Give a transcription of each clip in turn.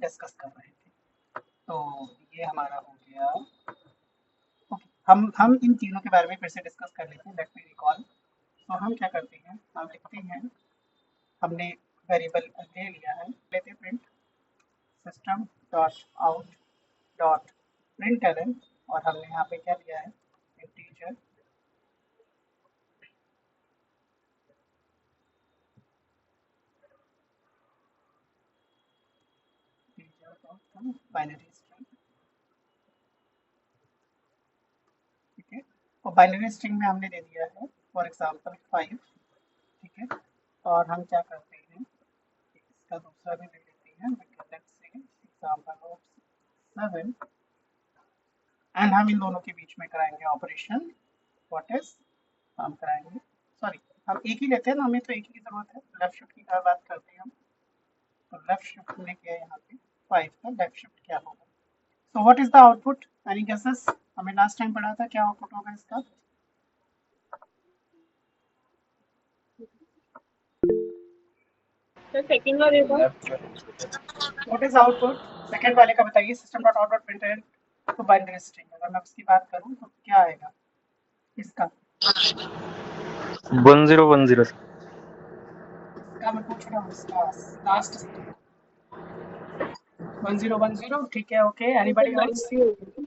Discuss कर रहे थे। तो ये हमारा हो गया। ओके, हम इन तीनों के बारे में फिर से डिस्कस कर लेते हैं। Let me recall. तो हम क्या करते हैं, हम लिखते हैं, हमने वेरिएबल ले लिया है, लेते हैं print system dot out dot println, और हमने यहाँ पे क्या दिया है, इंटीजर बाइनरी स्ट्रिंग। ठीक है, और बाइनरी स्ट्रिंग में हमने दे दिया है फॉर एग्जांपल 5। ठीक है, और हम क्या करते हैं, इसका दूसरा भी ले लेते हैं, let's say example of 7, and हम इन दोनों के बीच में कराएंगे ऑपरेशन। व्हाट इज, हम कराएंगे, सॉरी, हम एक ही लेते हैं ना, हमें तो एक ही की जरूरत है। लेफ्ट शिफ्ट की बात करते हैं हम, तो लेफ्ट शिफ्ट में क्या है, यहाँ पे 5 का लेफ्ट शिफ्ट क्या होगा। So what is the output, any guesses, हमें लास्ट टाइम पढ़ा था क्या आउटपुट होगा इसका। तो सेकंड वाले का व्हाट इज आउटपुट, सेकंड वाले का बताइए, system dot out dot println तो बाइनरी स्ट्रिंग, अगर मैं उसकी बात करूं तो क्या आएगा इसका। 1010 इसका मैं पूछ रहा हूँ, इसका लास्ट 1010। ठीक है, ओके, एनीबॉडी एल्स, बाइनरी होगी।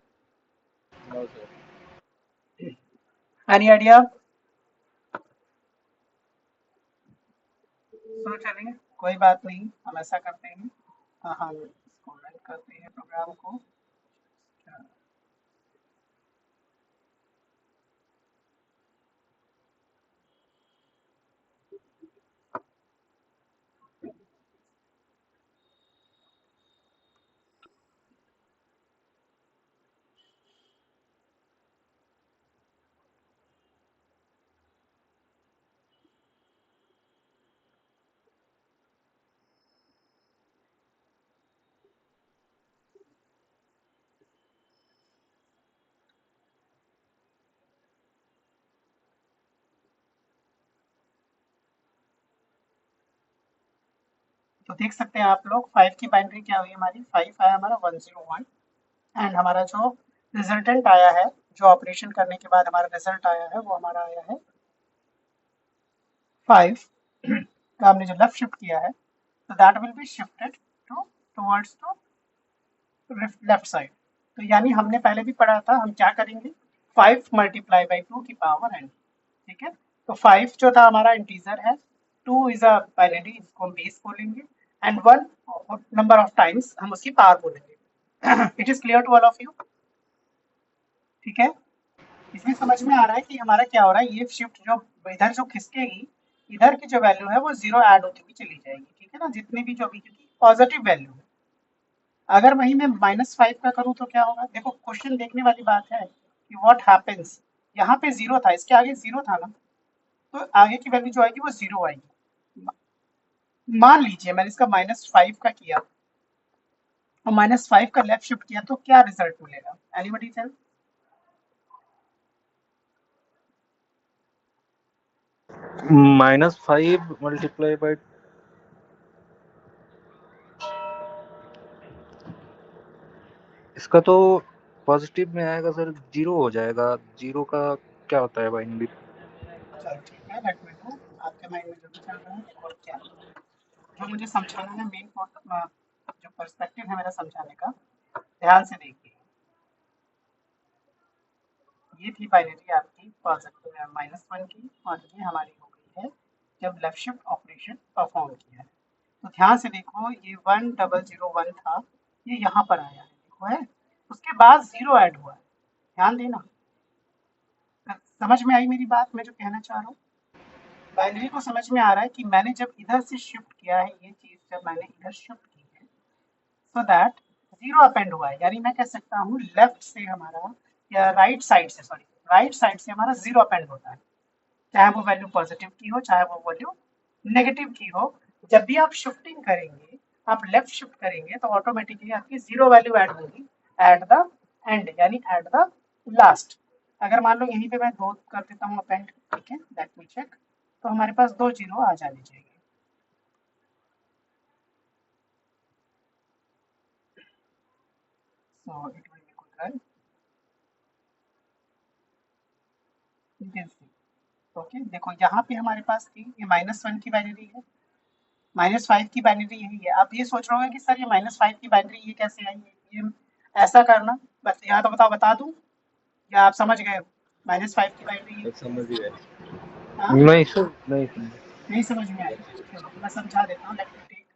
Any idea. सुनो चलिए, कोई बात नहीं, हम ऐसा करते हैं, हम इसको रन करते हैं प्रोग्राम को। तो देख सकते हैं आप लोग, 5 की बाइनरी क्या हुई हमारी, 5 आया हमारा 101, एंड हमारा जो रिजल्टेंट आया है, जो ऑपरेशन करने के बाद हमारा रिजल्ट आया है, वो हमारा आया है 5 का हमने जो लेफ्ट शिफ्ट किया है, तो that will be shifted to towards to left side. तो यानी हमने पहले भी पढ़ा था, हम क्या करेंगे, 5 मल्टीप्लाई बाई 2 की पावर n। ठीक है, तो 5 जो था हमारा इंटीजर है, 2 इज अ बाइनरी, इसको हम बेस बोलेंगे, एंड 1 नंबर ऑफ टाइम्स हम उसकी पावर बोलेंगे। It is clear to all of you. ठीक है, इसमें समझ में आ रहा है कि हमारा क्या हो रहा है, ये शिफ्ट जो इधर जो खिसकेगी, इधर की जो वैल्यू है वो 0 ऐड होती हुई चली जाएगी। ठीक है ना, जितनी भी जो भी, क्योंकि पॉजिटिव वैल्यू है। अगर वही मैं -5 का करूँ तो क्या होगा, देखो क्वेश्चन देखने वाली बात है कि व्हाट हैपेंस, यहाँ पे 0 था, इसके आगे 0 था ना, तो आगे की वैल्यू जो आएगी वो 0 आएगी। मान लीजिए मैंने इसका -5 का किया और -5 का लेफ्ट शिफ्ट किया, तो क्या रिजल्ट मिलेगा, एनीबॉडी टेल। -5 मल्टीप्लाई बाय, इसका तो पॉजिटिव में आएगा सर, 0 हो जाएगा। 0 का क्या होता है बाइनरी? चलो ठीक है, लेट मी नो, आपके माइंड में जो भी चल रहा है और क्या, जो मुझे समझाना है, मेन जो पर्सपेक्टिव है मेरा समझाने का, ध्यान से देखिए। ये थी बाइनरी आपकी पॉजिटिव -1 की, और ये हमारी हो गई है जब लेफ्ट शिफ्ट ऑपरेशन परफॉर्म किया है। तो ध्यान से देखो, ये 1001 था, ये यहाँ पर आया है, देखो है, उसके बाद 0 ऐड हुआ है, ध्यान देना। समझ में आई मेरी बात, मैं जो कहना चाह रहा हूँ, बाइनरी को समझ में आ रहा है कि मैंने जब इधर से शिफ्ट किया है, ये चीज जब मैंने इधर शिफ्ट की है, सो दैट 0 अपेंड हुआ है, यानी मैं कह सकता हूँ लेफ्ट से हमारा, या राइट साइड से, सॉरी, राइट साइड से हमारा 0 अपेंड होता है, चाहे वो वैल्यू पॉजिटिव की हो, चाहे वो वैल्यू नेगेटिव की हो। जब भी आप शिफ्टिंग करेंगे, आप लेफ्ट शिफ्ट करेंगे, तो ऑटोमेटिकली आपकी 0 वैल्यू ऐड होगी एट द एंड, यानी एट द लास्ट। अगर मान लो यहीं पे मैं 2 कर देता हूँ अपेंड, ठीक है, लेट मी चेक, तो हमारे पास 2 0 आ जाने चाहिए। so it will be good, right? You can see. Okay देखो यहाँ पे हमारे पास थी ये -1 की बाइनरी है, -5 की बाइनरी यही है। आप ये सोच रहे हो कि सर ये -5 की बाइनरी ये कैसे आई है, ये ऐसा करना बस, या तो बताओ, बता दूं या आप समझ गए हो -5 की बाइनरी है। समझ गए। हाँ, नहीं सर, नहीं समझ। नहीं समझ में आई, चलो मैं समझा देता हूँ। लेट मी टेक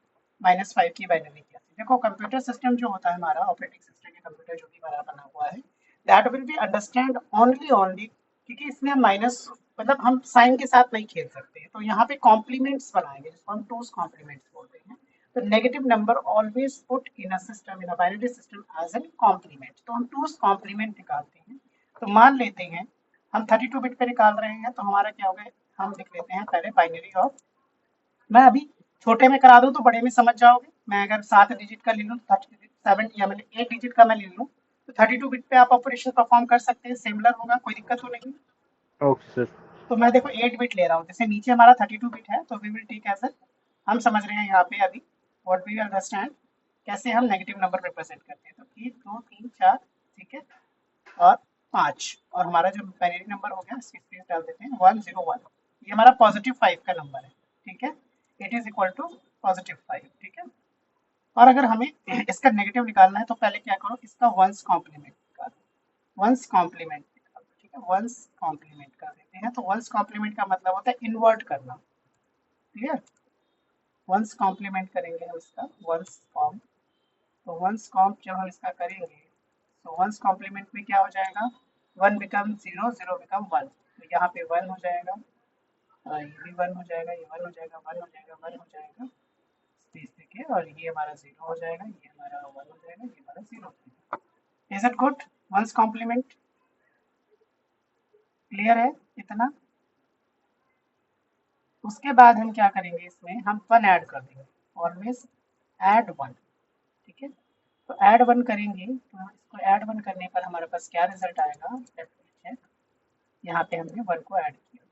-5 की बाइनरी क्या है। देखो कंप्यूटर सिस्टम जो होता है हमारा, ऑपरेटिंग सिस्टम या कंप्यूटर जो भी हमारा बना हुआ है, that will be understand only क्योंकि इसमें हम माइनस मतलब हम साइन के साथ नहीं खेल सकते, तो यहाँ पे कॉम्प्लीमेंट्स बनाएंगे जिसको हम टूस कॉम्प्लीमेंट्स बोलते हैं। तो negative number always put in a system, in a binary system as an complement, तो हम टूस कॉम्प्लीमेंट निकालते हैं। तो मान लेते हैं हम 32 बिट पे निकाल रहे हैं, तो हमारा क्या होगा, हम लिख लेते हैं पहले बाइनरी ऑफ, मैं अभी छोटे में करा दूं तो बड़े में समझ जाओगे। मैं अगर 7 डिजिट का ले लूँ, 7 या मैंने 8 डिजिट का मैं ले लूँ, तो 32 बिट पे आप ऑपरेशन परफॉर्म कर सकते हैं, सिमिलर होगा, कोई दिक्कत तो नहीं। Okay sir. तो मैं देखो 8 बिट ले रहा हूँ, जैसे नीचे हमारा 32 बिट है, तो वी विल टेक एज हम समझ रहे हैं यहाँ पे अभी व्हाट वी अंडरस्टैंड कैसे हम नेगेटिव नंबर रिप्रेजेंट करते हैं। तो 1 2 3 4, ठीक है, और 5, और हमारा जो बाइनरी नंबर हो गया इसकी स्पेस डाल देते हैं 101, ये हमारा +5 का नंबर है, ठीक है, इट इज इक्वल टू +5, ठीक है। और अगर हमें इसका नेगेटिव निकालना है तो पहले क्या करो, इसका वंस कॉम्प्लीमेंट निकालो, वंस कॉम्प्लीमेंट निकालो, ठीक है, वंस कॉम्प्लीमेंट कर देते हैं। तो वंस कॉम्प्लीमेंट का मतलब होता है इन्वर्ट करना, क्लियर। वंस कॉम्प्लीमेंट करेंगे हम इसका, वंस कॉम, तो वंस कॉम्प जब हम इसका करेंगे तो वंस कॉम्प्लीमेंट में क्या हो जाएगा, 1 बिकम 0, 0 बिकम 1, तो यहाँ पे 1 हो जाएगा, ये भी 1 हो जाएगा, ये 1 हो जाएगा, 1 हो जाएगा, 1 हो जाएगा, स्पेस देके, और ये हमारा 0 हो जाएगा, ये हमारा 1 हो जाएगा, ये हमारा 0 हो जाएगा। Is it good, once complement clear है इतना। उसके बाद हम क्या करेंगे, इसमें हम 1 ऐड कर देंगे, ऑलवेज ऐड 1, ठीक है। तो ऐड 1 करेंगे, तो इसको ऐड 1 करने पर हमारे पास क्या रिजल्ट आएगा, लेट मी चेक। यहाँ पे हमने 1 को ऐड किया,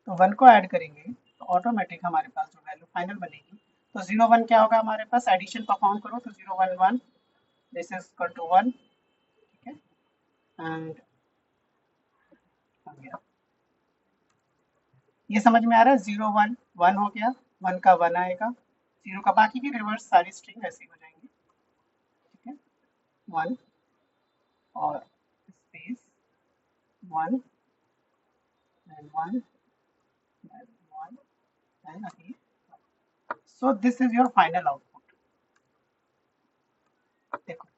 तो 1 को ऐड करेंगे तो ऑटोमेटिक हमारे पास जो वैल्यू फाइनल बनेगी, तो 0 1 क्या होगा हमारे पास, एडिशन परफॉर्म करो तो 0 1 1, दिस इज इक्वल टू 1, ठीक है, एंड हो गया। ये समझ में आ रहा है, 0 1 1 हो गया, 1 का 1 आएगा, 0 का, बाकी की रिवर्स सारी स्ट्रिंग ऐसी हो जाएंगी, ठीक है, 1 और space 1 and 1 and 1 and again, so this is your final output। देखो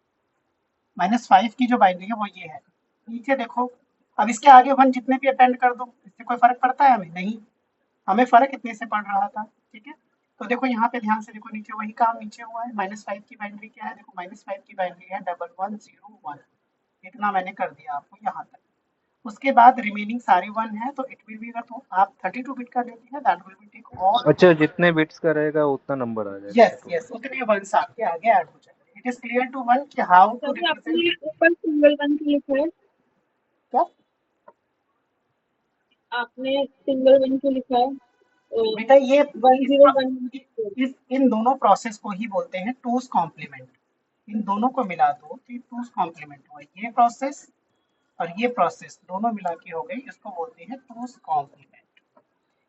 -5 की जो बाइनरी है वो ये है, नीचे देखो, अब इसके आगे 1 जितने भी अटेंड कर दो इससे कोई फर्क पड़ता है हमें, नहीं, हमें फर्क इतने से पड़ रहा था, ठीक है। तो देखो यहाँ पे ध्यान से देखो, नीचे वही काम नीचे हुआ है, -5 की बाइनरी क्या है, देखो -5 की बाइनरी है 1101, इतना मैंने कर दिया आपको यहाँ तक। उसके बाद रिमेनिंग सारे 1 है, तो इट विल बी, अगर तो आप 32 बिट का लेते हैं that will be take all, अच्छा, जितने बिट्स का रहेगा उतना नंबर आ जाएगा यस ऑटो। यस, उतने 1 आपके आगे ऐड हो जाएंगे। इट इज क्लियर टू 1 कि हाउ टू तभी रिप्रेजेंट आपने ऊपर सिंगल वन क्यों लिखा है? क्या, आपने सिंगल वन क्यों लिखा है? बेटा ये इस, 101। इन दोनों प्रोसेस को ही बोलते हैं टूस कॉम्प्लीमेंट, इन दोनों को मिला दो तो ये टूस कॉम्प्लीमेंट हुआ, ये प्रोसेस और ये प्रोसेस दोनों मिला के हो गई, इसको बोलते हैं टूस कॉम्प्लीमेंट।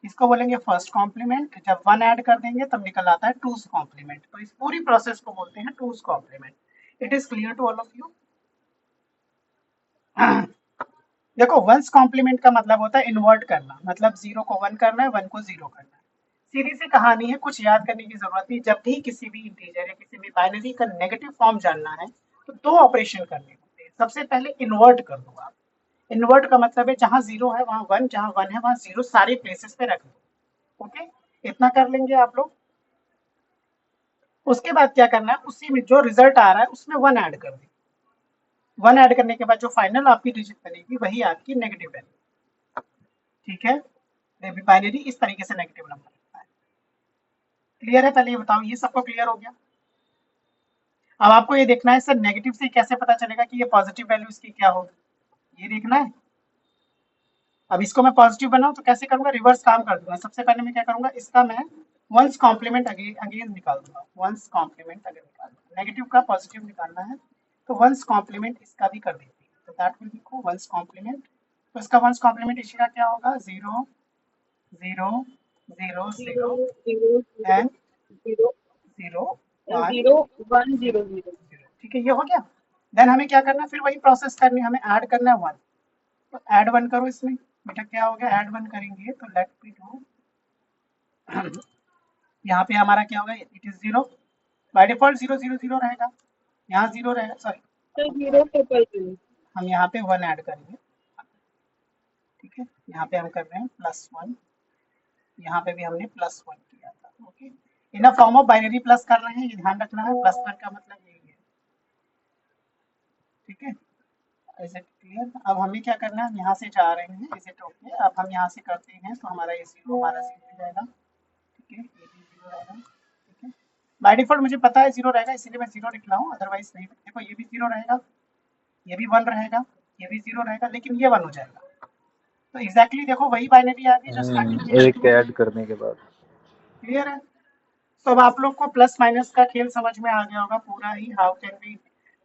इसको बोलेंगे फर्स्ट कॉम्प्लीमेंट, जब 1 ऐड कर देंगे तब निकल आता है टूस कॉम्प्लीमेंट, तो इस पूरी प्रोसेस को बोलते हैं twos complement. It is clear to all of you. देखो वंस कॉम्प्लीमेंट का मतलब होता है इन्वर्ट करना, मतलब 0 को 1 करना है, 1 को 0 करना है, सीधी सी कहानी है, कुछ याद करने की जरूरत नहीं। जब भी किसी भी इंटीजर या किसी भी बाइनरी का नेगेटिव फॉर्म जानना है तो 2 ऑपरेशन करने होते हैं। सबसे पहले इन्वर्ट कर दो आप, इन्वर्ट का मतलब है जहां 0 है वहां 1, जहां 1 है वहां 0, सारे प्लेसेस पे रख दो, ओके, इतना कर लेंगे आप लोग। उसके बाद क्या करना है, उसी में जो रिजल्ट आ रहा है उसमें 1 ऐड कर दें, 1 ऐड करने के बाद जो फाइनल आपकी डिजिट बनेगी वही आपकी नेगेटिव वैल्यू, ठीक है। बाइनरी इस तरीके से नेगेटिव नंबर रखता है, क्लियर है। पहले ये बताओ, ये सबको क्लियर हो गया। अब आपको ये देखना है सर नेगेटिव से कैसे पता चलेगा कि ये पॉजिटिव वैल्यू इसकी क्या होगी, ये देखना है। अब इसको मैं पॉजिटिव बनाऊं तो कैसे करूंगा, रिवर्स काम कर दूंगा। सबसे पहले मैं क्या करूंगा, इसका मैं वंस कॉम्प्लीमेंट अगेन निकाल दूंगा, वंस कॉम्प्लीमेंट अगर निकाल दूंगा, नेगेटिव का पॉजिटिव निकालना है तो वंस कॉम्प्लीमेंट इसका भी कर देते हैं, तो दैट विल लिखो वंस कॉम्प्लीमेंट। तो इसका वंस कॉम्प्लीमेंट इसका क्या होगा, 0 0 0 0 0 0 एंड 0 0 1 0 1 0 0। ठीक है, ये हो गया। देन हमें क्या करना है, फिर वही प्रोसेस करनी है, हमें ऐड करना है 1। तो ऐड 1 करो इसमें, बेटा क्या हो गया, ऐड 1 करेंगे तो लेट मी डू यहाँ पे हमारा क्या होगा, इट इज 0, बाय डिफॉल्ट 0 0 0 रहेगा, यहाँ 0 रहेगा, सॉरी तो 0 ट्रिपल 0। हम यहाँ पे 1 ऐड करेंगे। ठीक है, यहाँ पे हम कर रहे हैं +1, यहाँ पे भी हमने +1 किया था। Okay, in a form of binary plus कर रहे हैं, ये ध्यान रखना है, प्लस वन का मतलब यही है। ठीक है, इज इट क्लियर? अब हमें क्या करना है, हम यहाँ से जा रहे हैं, इज इट ओके? अब हम यहाँ से करते हैं तो हमारा ये 0 हमारा 0 हो जाएगा। ठीक है, ये भी 0 रहेगा। ठीक है, बाय डिफॉल्ट मुझे पता है 0 रहेगा, इसीलिए मैं 0 लिख रहा हूँ, अदरवाइज नहीं। देखो ये भी 0 रहेगा, ये भी 1 रहेगा, ये भी 0 रहेगा, लेकिन ये 1 हो जाएगा। तो एग्जैक्टली देखो वही बाइनरी आ गई जो स्टार्टिंग में एक ऐड करने के बाद। क्लियर है? तो अब आप लोग को प्लस माइनस का खेल समझ में आ गया होगा पूरा ही, how can we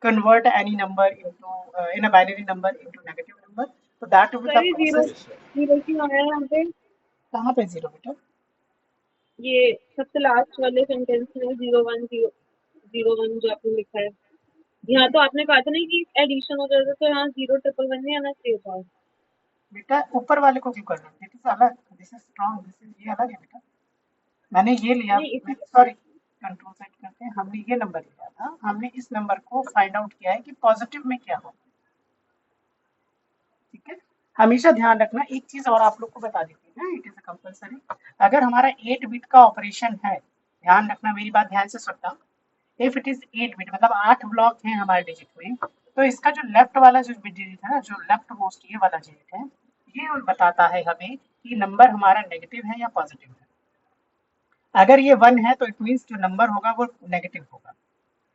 convert any number into in a binary number into negative number. तो दैट विल द सर ये 0 प्रोसेस। 0 क्यों आया यहाँ पे? कहाँ पे 0 बेटा? ये सबसे लास्ट वाले सेंटेंस में 0 1 0 0 1 जो आपने लिखा है, यहाँ तो आपने कहा था ना कि एडिशन हो जाता, तो यहाँ 0 ट्रिपल 1 नहीं आना चाहिए था। बेटा ऊपर वाले को क्यों कर रहे हो, दिस इज अलग, this is strong, this is ये अलग है बेटा। मैंने ये लिया, नहीं इसी सॉरी कंट्रोल सेट करते हैं, हमने ये नंबर लिया था, हमने इस नंबर को फाइंड आउट किया है कि पॉजिटिव में क्या हो। ठीक है, हमेशा ध्यान रखना एक चीज और आप लोग को बता देती है, इट इज कंपलसरी। अगर हमारा 8 बिट का ऑपरेशन है, ध्यान रखना, मेरी बात ध्यान से सुनना, इफ इट इज 8 बिट मतलब 8 ब्लॉक हैं हमारे डिजिट में, तो इसका जो लेफ्ट वाला जो डिजिट है ना, जो लेफ्ट मोस्ट ये वाला डिजिट है, ये बताता है हमें कि नंबर हमारा नेगेटिव है या पॉजिटिव है। अगर ये 1 है तो इट मीन्स जो नंबर होगा वो नेगेटिव होगा।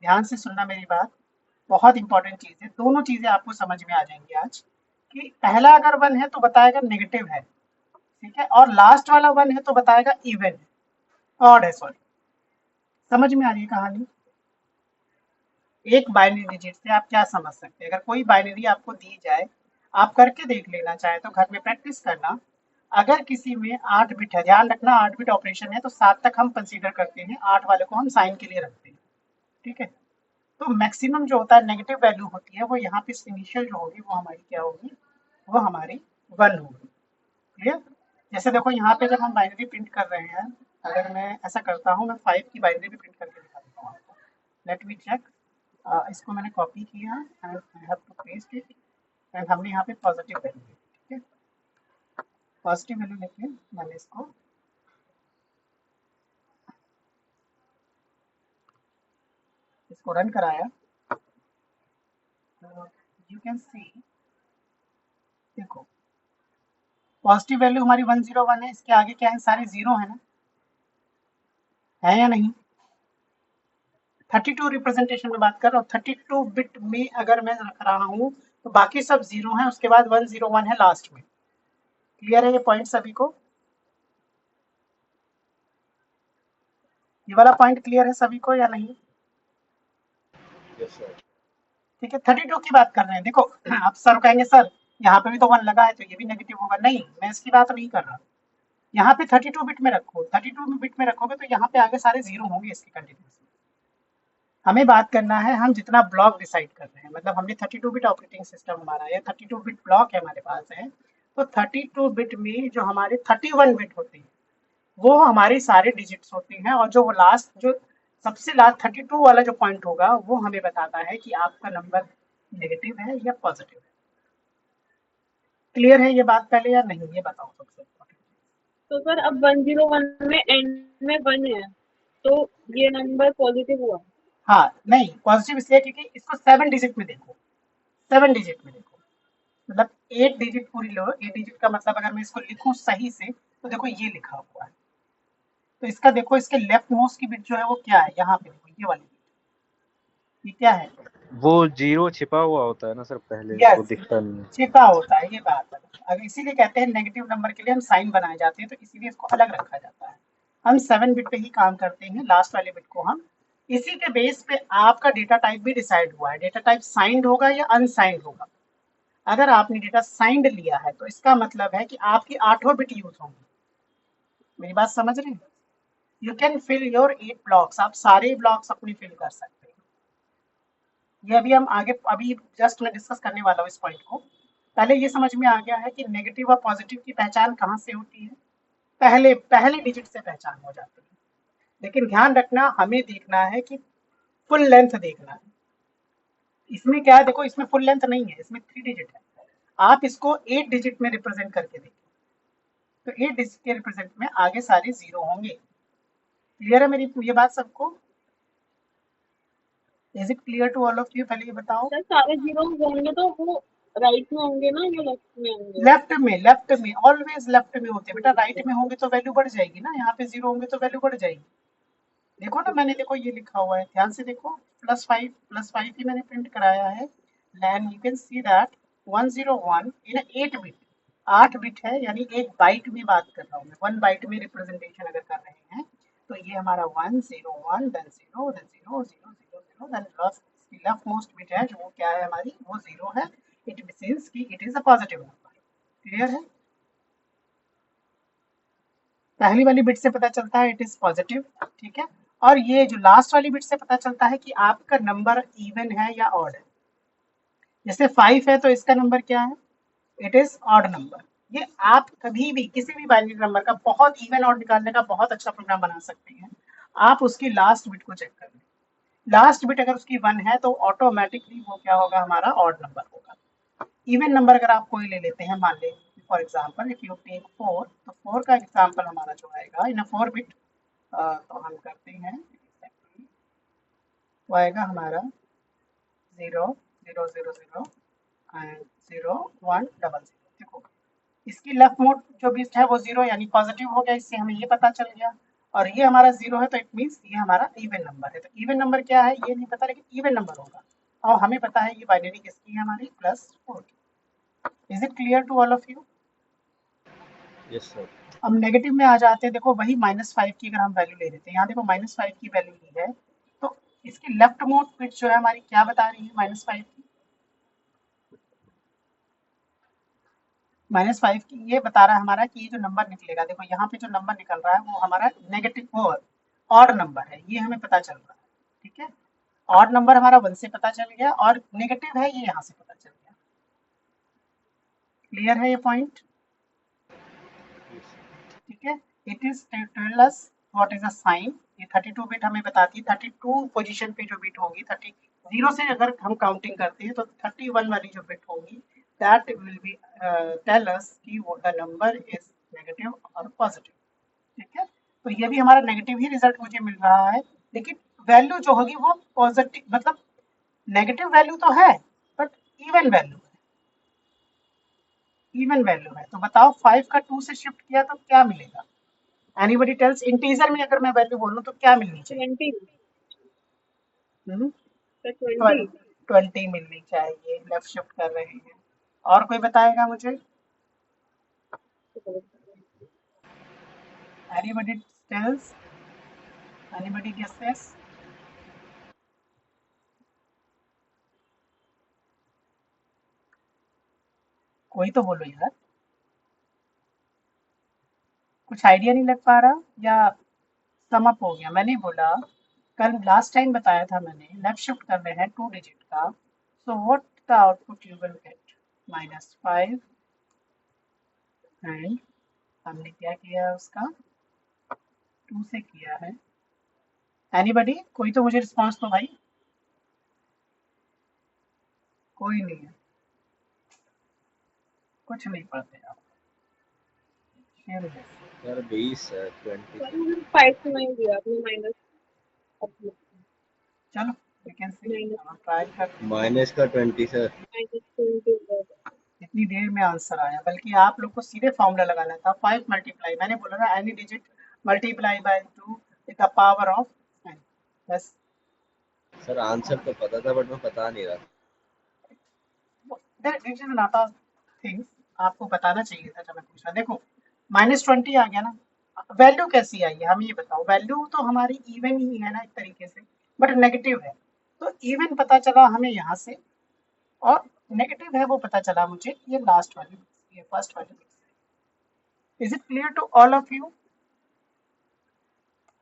ध्यान से सुनना मेरी बात, बहुत इंपॉर्टेंट चीज है, दोनों चीजें आपको समझ में आ जाएंगी आज। कि पहला अगर 1 है तो बताएगा नेगेटिव है, ठीक है, और लास्ट वाला 1 है तो बताएगा इवन है, ऑड है, सॉरी। समझ में आ रही है कहानी? एक बाइनरी डिजिट से आप क्या समझ सकते हैं, अगर कोई बाइनरी आपको दी जाए, आप करके देख लेना चाहे तो घर में प्रैक्टिस करना। अगर किसी में 8 बिट है, ध्यान रखना 8 बिट ऑपरेशन है तो 7 तक हम कंसीडर करते हैं, 8 वाले को हम साइन के लिए रखते हैं। ठीक है, तो मैक्सिमम जो होता है नेगेटिव वैल्यू होती है वो यहाँ पे इनिशियल जो होगी वो हमारी क्या होगी, वो हमारी 1 होगी। क्लियर? जैसे देखो यहाँ पे जब हम बाइनरी प्रिंट कर रहे हैं, अगर मैं ऐसा करता हूँ, मैं 5 की बाइनरी भी प्रिंट करके दिखा देता हूँ आपको। लेट मी चेक, इसको मैंने कॉपी किया and I have to paste it, and हमने यहाँ पे पॉजिटिव वैल्यू ली। ठीक है, पॉजिटिव वैल्यू लेके मैंने इसको रन कराया, यू कैन सी, देखो पॉजिटिव वैल्यू हमारी 101 है, इसके आगे क्या है, सारे जीरो है ना, है या नहीं? 32 रिप्रेजेंटेशन में बात कर रहा हूँ, 32 बिट में अगर मैं रख रहा हूँ तो बाकी सब जीरो है, उसके बाद 101 है लास्ट में। क्लियर है ये पॉइंट सभी को? ये वाला पॉइंट क्लियर है सभी को या नहीं? ठीक है, 32 की बात कर रहे हैं। देखो आप सर कहेंगे सर यहाँ पे भी तो 1 लगा है तो ये भी नेगेटिव होगा, नहीं मैं इसकी बात नहीं कर रहा। यहाँ पे 32 बिट में रखो, 32 बिट में रखोगे तो यहाँ पे आगे सारे जीरो होंगे इसके कंटिन्यूस। हमें बात करना है हम जितना ब्लॉक डिसाइड कर रहे हैं, मतलब हमने 32 बिट ऑपरेटिंग सिस्टम हमारा है, 32 बिट ब्लॉक है हमारे पास है, तो 32 बिट में जो हमारे 31 बिट होते हैं वो हमारे सारे डिजिट्स होते हैं, और जो वो लास्ट जो सबसे लास्ट 32 वाला जो पॉइंट होगा वो हमें बताता है कि आपका नंबर नेगेटिव है या पॉजिटिव है। क्लियर है ये बात पहले या नहीं, ये बताओ सबसे इम्पोर्टेंट। तो सर अब 101 में एंड में 1 है, तो ये नंबर पॉजिटिव हुआ? हाँ नहीं, पॉजिटिव इसलिए क्योंकि इसको 7 डिजिट में देखो, 7 डिजिट में देखो, मतलब 8 डिजिट पूरी लो, 8 डिजिट का मतलब अगर मैं इसको लिखूं सही से तो देखो ये लिखा हुआ है, तो इसका देखो इसके लेफ्ट मोस्ट की बिट जो है वो क्या है, यहाँ पे देखो ये वाली बिट, ये क्या है, वो जीरो छिपा हुआ होता है ना सर, पहले वो यस, दिखता नहीं है। छिपा होता है, ये बात है। अगर इसीलिए कहते हैं नेगेटिव नंबर के लिए हम साइन बनाए जाते हैं, तो इसीलिए इसको अलग रखा जाता है। हम 7 बिट पे ही काम करते हैं, लास्ट वाले बिट को हम इसी के बेस पे आपका डेटा टाइप भी डिसाइड हुआ है, डेटा टाइप साइंड होगा या अनसाइंड होगा। अगर आपने डेटा साइंड लिया है तो इसका मतलब है कि आपकी 8 बिट यूज होंगी। मेरी बात समझ रहे हैं? You can fill your 8 blocks, आप सारे ब्लॉक्स अपनी फिल कर सकते हैं। ये अभी हम आगे अभी जस्ट मैं डिस्कस करने वाला हूँ इस पॉइंट को। पहले ये समझ में आ गया है कि नेगेटिव और पॉजिटिव की पहचान कहाँ से होती है, पहले पहले डिजिट से पहचान हो जाती है। लेकिन ध्यान रखना, हमें देखना है कि फुल लेंथ देखना है। इसमें क्या है, देखो इसमें फुल लेंथ नहीं है, इसमें 3 डिजिट है। आप इसको 8 डिजिट में रिप्रेजेंट करके देखिए, तो 8 डिजिट के रिप्रेजेंट में आगे सारे 0 होंगे। क्लियर है मेरी ये बात सबको? Is it clear to all of you? पहले ये बताओ। सर सारे जीरो होंगे तो वो राइट में होंगे ना या लेफ्ट में होंगे? लेफ्ट में ऑलवेज लेफ्ट में होते हैं बेटा। राइट में होंगे तो वैल्यू बढ़ जाएगी ना, यहाँ पे 0 होंगे तो वैल्यू बढ़ जाएगी। देखो ना, मैंने देखो ये लिखा हुआ है, ध्यान से देखो, +5 ही मैंने प्रिंट कराया है। लैन you can see that 101 in 8 bit, 8 bit है, यानी एक बाइट में बात कर रहा हूँ मैं, 1 बाइट में रिप्रेजेंटेशन अगर कर रहे हैं तो ये हमारा 101 then 0 then 0 0 0 0 then left most bit है जो वो क्या है हमारी, वो 0 है। इट मींस कि it is a positive number. Clear है? पहली वाली बिट से पता चलता है इट इज पॉजिटिव, ठीक है। और ये जो लास्ट वाली बिट से पता चलता है कि आपका नंबर इवन है या ऑड है। जैसे 5 है तो इसका नंबर क्या है, इट इज ऑड नंबर। ये आप कभी भी किसी भी बाइनरी नंबर का बहुत इवन ऑड निकालने का बहुत अच्छा प्रोग्राम बना सकते हैं। आप उसकी लास्ट बिट को चेक कर लें, लास्ट बिट अगर उसकी 1 है तो ऑटोमेटिकली वो क्या होगा, हमारा ऑड नंबर होगा। इवन नंबर अगर आप कोई ले लेते हैं, मान लें for example if you take 4, तो 4 का एग्जांपल हमारा जो आएगा इन 4 बिट, तो हम करते हैं वो आएगा हमारा 0 0 0 0 एंड 0 1 डबल 0। देखो इसकी लेफ्ट मोड जो बिट है वो 0 यानी पॉजिटिव हो गया, इससे हमें ये पता चल गया। और ये हमारा 0 है तो इट मीन्स ये हमारा इवन नंबर है। तो इवन नंबर क्या है ये नहीं पता, लेकिन इवन नंबर होगा। और हमें पता है ये बाइनरी किसकी है, हमारी +4 की। Is it clear to all of you? Yes sir. अब नेगेटिव में आ जाते हैं। देखो वही -5 की अगर हम वैल्यू ले लेते हैं, यहाँ देखो -5 की वैल्यू ली है, तो इसकी लेफ्ट मोड बिट जो है हमारी क्या बता रही है, -5 की, -5 की ये बता रहा है हमारा कि ये जो नंबर निकलेगा, देखो यहाँ पे जो नंबर निकल रहा है वो हमारा नेगेटिव वो ऑड नंबर है, ये हमें पता चल रहा है। ठीक है, ऑड नंबर हमारा 1 से पता चल गया और नेगेटिव है ये यहाँ से पता चल गया। क्लियर है ये पॉइंट? ठीक है, it is tell us what is a sign. ये 32 बिट हमें बताती है, 32 पोजीशन पे जो बिट होगी, 30 0 से अगर हम काउंटिंग करते हैं तो 31 वाली जो बिट होगी that will be tell us कि द नंबर इज नेगेटिव और पॉजिटिव। ठीक है, तो ये भी हमारा नेगेटिव ही रिजल्ट मुझे मिल रहा है, लेकिन वैल्यू जो होगी वो पॉजिटिव, मतलब नेगेटिव वैल्यू तो है बट इवन वैल्यू है, इवन वैल्यू है। तो बताओ 5 का 2 से शिफ्ट किया तो क्या मिलेगा? Anybody tales? इंटीजर में अगर मैं वैल्यू बोलूं तो क्या मिलनी चाहिए? 20 हम्म, सर 20 20 मिलनी चाहिए। लेफ्ट शिफ्ट कर रहे हैं। और कोई बताएगा मुझे? Anybody tells? Anybody guesses? कोई तो बोलो यार, कुछ आइडिया नहीं लग पा रहा या सम अप हो गया? मैंने बोला, कल लास्ट टाइम बताया था मैंने, लेफ्ट शिफ्ट कर रहे हैं 2 डिजिट का, so what the output you will get, -5 and हमने क्या किया उसका 2 से किया है। एनीबडी? कोई तो मुझे रिस्पॉन्स दो भाई। कोई नहीं है, कुछ नहीं पढ़ते आप। शेयर हो जाए। सर 20 है 20 सर से। मैंने 5 से 9 दिया आपने माइनस अपने चलो वी कैन सी, माइनस हम ट्राई करते हैं। माइनस का 20 सर। -20 इतनी देर में आंसर आया, बल्कि आप लोग को सीधे फॉर्मूला लगाना था, 5 मल्टीप्लाई, मैंने बोला ना any digit multiply by 2 with the power of n। बस सर आंसर तो पता था बट मैं बता नहीं रहा। This is not a thing, आपको बताना चाहिए था जब मैं पूछा। देखो -20 आ गया ना, वैल्यू कैसी आई है हम ये बताओ। वैल्यू तो हमारी इवन ही है ना एक तरीके से, बट नेगेटिव है। तो इवन पता चला हमें यहाँ से, और नेगेटिव है वो पता चला मुझे ये लास्ट वाली, ये फर्स्ट वाली। Is it clear to all of you?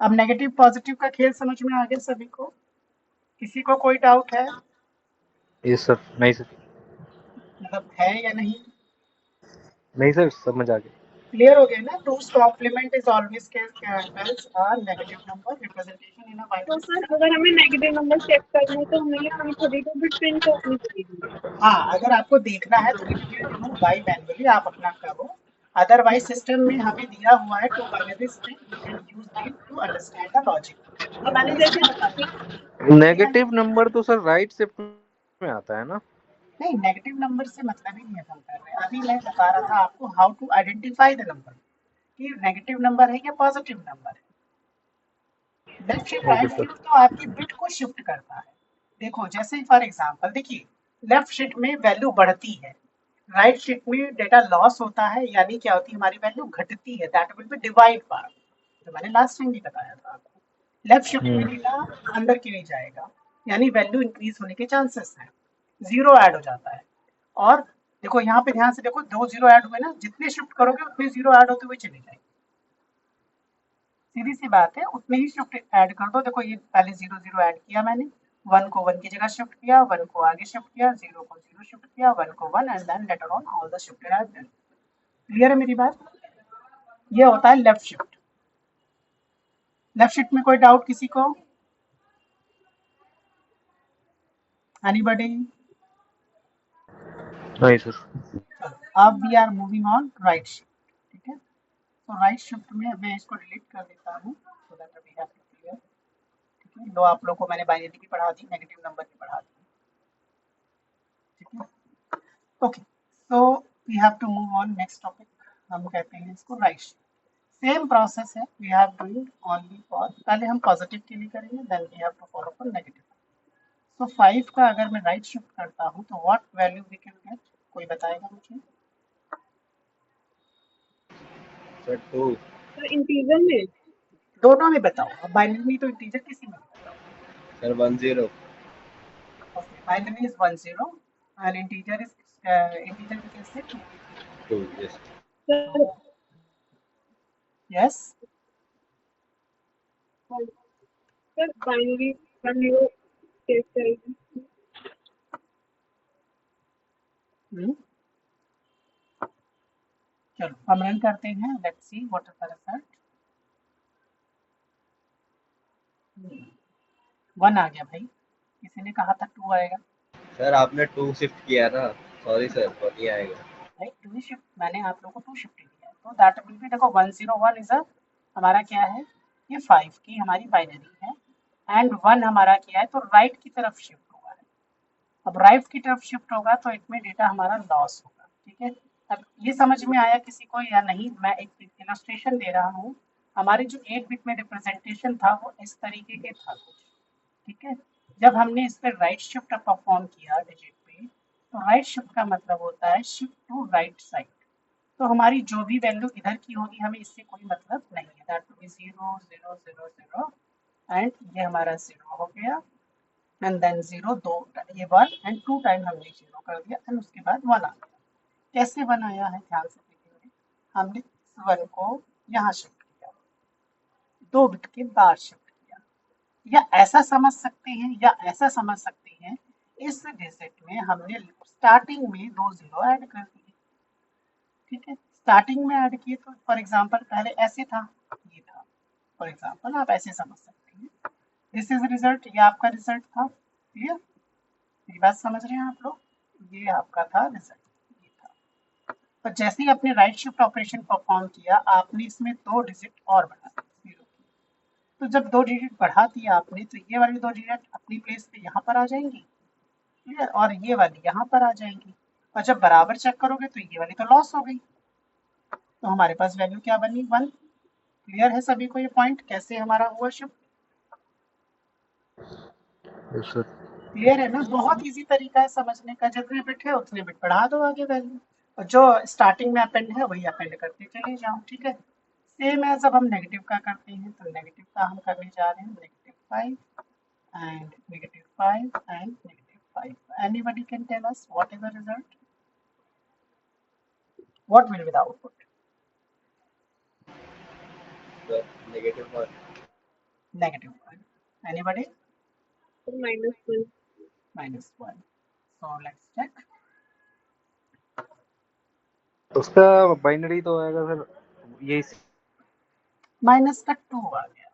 अब नेगेटिव पॉजिटिव का खेल समझ में आ गया सभी को? किसी को कोई डाउट है? Yes sir. नहीं सर, मतलब है या नहीं? नहीं सर, समझ आ गया। क्लियर हो गया ना? टू's complement is always calls a negative number representation in a तो binary सर system. अगर हमें नेगेटिव नंबर चेक करना है तो हमें ये 132 बिट प्रिंट करनी पड़ेगी। हाँ, अगर आपको देखना है तो it will do by manually, आप अपना करो। अदरवाइज सिस्टम में हमें दिया हुआ है two binary string, you can use them to understand the logic. अब मैंने तो इसलिए जैसे बताया, नेगेटिव नंबर तो सर राइट शिफ्ट में आता है ना? नहीं नेगेटिव नंबर से मतलब ही नहीं है हम कर रहे। अभी मैं बता रहा था आपको how to identify the number, कि नेगेटिव नंबर है या पॉजिटिव नंबर है। Left shift okay right sir. Shift तो आपकी बिट को शिफ्ट करता है। देखो जैसे फॉर एग्जांपल देखिए, लेफ्ट शिफ्ट में वैल्यू बढ़ती है, राइट शिफ्ट में डेटा लॉस होता है, यानी क्या होती है हमारी वैल्यू घटती है, दैट विल बी डिवाइड बार, जो मैंने लास्ट टाइम भी बताया था आपको। लेफ्ट शिफ्ट में डेटा अंदर के लिए जाएगा, यानी वैल्यू इंक्रीज होने के चांसेस हैं, जीरो ऐड हो जाता है। और देखो यहाँ पे ध्यान से देखो, दो जीरो ऐड हुए ना, जितने शिफ्ट करोगे उतने जीरो ऐड होते हुए चले जाएंगे। सीधी सी बात है, उतने ही शिफ्ट ऐड कर दो। देखो ये पहले जीरो जीरो ऐड किया मैंने, वन को वन की जगह शिफ्ट किया, वन को आगे शिफ्ट किया, जीरो को जीरो शिफ्ट किया, वन को one, and then later on all the shifted as then. Clear है मेरी बात? ये होता है लेफ्ट शिफ्ट। लेफ्ट शिफ्ट में कोई डाउट किसी को? एनीबॉडी? नहीं सर। अब we are moving on right shift. ठीक है, तो राइट शिफ्ट में मैं इसको डिलीट कर देता हूँ so that we have to clear. ठीक है, लो आप लोगों को मैंने बाइनरी की पढ़ा दी, नेगेटिव नंबर की पढ़ा दी। ठीक है, okay, so we have to move on next topic. हम कहते हैं इसको राइट शिफ्ट। सेम प्रोसेस है, we have doing only for, पहले हम पॉजिटिव के लिए करेंगे, then we have to follow for negative. So 5 का अगर मैं राइट शिफ्ट करता हूँ तो what value we can get? कोई बताएगा मुझे? सर 2। सर इंटीजर में दोनों में बताओ, अब बाइनरी में तो इंटीजर किसी में भी बताओ। Sir 10। Okay, binary is 10 and integer is, integer में कैसे? 2। 2 यस। सर तो यस, सर बाइनरी 10 कैसे आएगी? चलो हम रन करते हैं, let's see what is the result. 1 आ गया भाई, किसी ने कहा था 2 आएगा? सर आपने 2 शिफ्ट किया ना, सॉरी सर, नहीं आएगा। भाई 2 शिफ्ट, मैंने आप लोगों को 2 शिफ्ट दिया है, तो दैट विल बी, देखो 101 इज अ, हमारा क्या है, ये 5 की हमारी बाइनरी है, एंड 1 हमारा क्या है, तो राइट की तरफ शिफ्ट हुआ है। अब राइट की तरफ शिफ्ट होगा तो इसमें डेटा हमारा लॉस होगा। ठीक है, अब ये समझ में आया किसी को या नहीं? मैं एक इलस्ट्रेशन दे रहा हूँ। हमारे जो 8 बिट में रिप्रेजेंटेशन था वो इस तरीके के था कुछ। ठीक है, जब हमने इस पर राइट शिफ्ट परफॉर्म किया डिजिट पे, तो राइट शिफ्ट का मतलब होता है शिफ्ट टू राइट साइड। तो हमारी जो भी वैल्यू इधर की होगी हमें इससे कोई मतलब नहीं है, दैट टू बी 0 0 0 0, एंड ये हमारा 0 हो गया, एंड देन 0 दो, ये 1 एंड 2 टाइम हमने 0 कर दिया, एंड उसके बाद 1 आ गया। कैसे 1 आया है ध्यान से देखेंगे, हमने इस 1 को यहाँ शिफ्ट किया, 2 बिट के बाद शिफ्ट किया, या ऐसा समझ सकते हैं, या ऐसा समझ सकते हैं, इस डिजिट में हमने स्टार्टिंग में 2 0 ऐड कर दिए। ठीक है, स्टार्टिंग में ऐड किए तो फॉर एग्जांपल पहले ऐसे था, ये था, फॉर एग्जांपल आप ऐसे समझ सकते हैं, दिस इज रिजल्ट, ये आपका रिजल्ट था। क्लियर? मेरी बात समझ रहे हैं आप लोग? ये आपका था रिजल्ट, ये था। और जैसे ही आपने राइट शिफ्ट ऑपरेशन परफॉर्म किया, आपने इसमें 2 डिजिट और बढ़ा दिए, 0। तो जब 2 डिजिट बढ़ा दिया आपने, तो ये वाली 2 डिजिट अपनी प्लेस पे यहाँ पर आ जाएंगी, ठीक है, और ये वाली यहाँ पर आ जाएंगी, और जब बराबर चेक करोगे तो ये वाली तो लॉस हो गई, तो हमारे पास वैल्यू क्या बनी? 1। क्लियर है सभी को ये पॉइंट कैसे हमारा हुआ शिफ्ट? Yes sir. क्लियर है ना? बहुत इजी तरीका है समझने का, जितने बिट है उतने बिट बढ़ा दो आगे वैल्यू, और जो स्टार्टिंग में अपेंड है वही अपेंड करते चले जाओ। ठीक है, सेम है जब हम नेगेटिव का करते हैं, तो नेगेटिव का हम करने जा रहे हैं negative 5, and -5 and -5. Anybody can tell us what is the result? What will be the output? The -1. -1. Anybody? -1. -1. So let's check. उसका बाइनरी तो आएगा सर यही माइनस का 2 आ गया।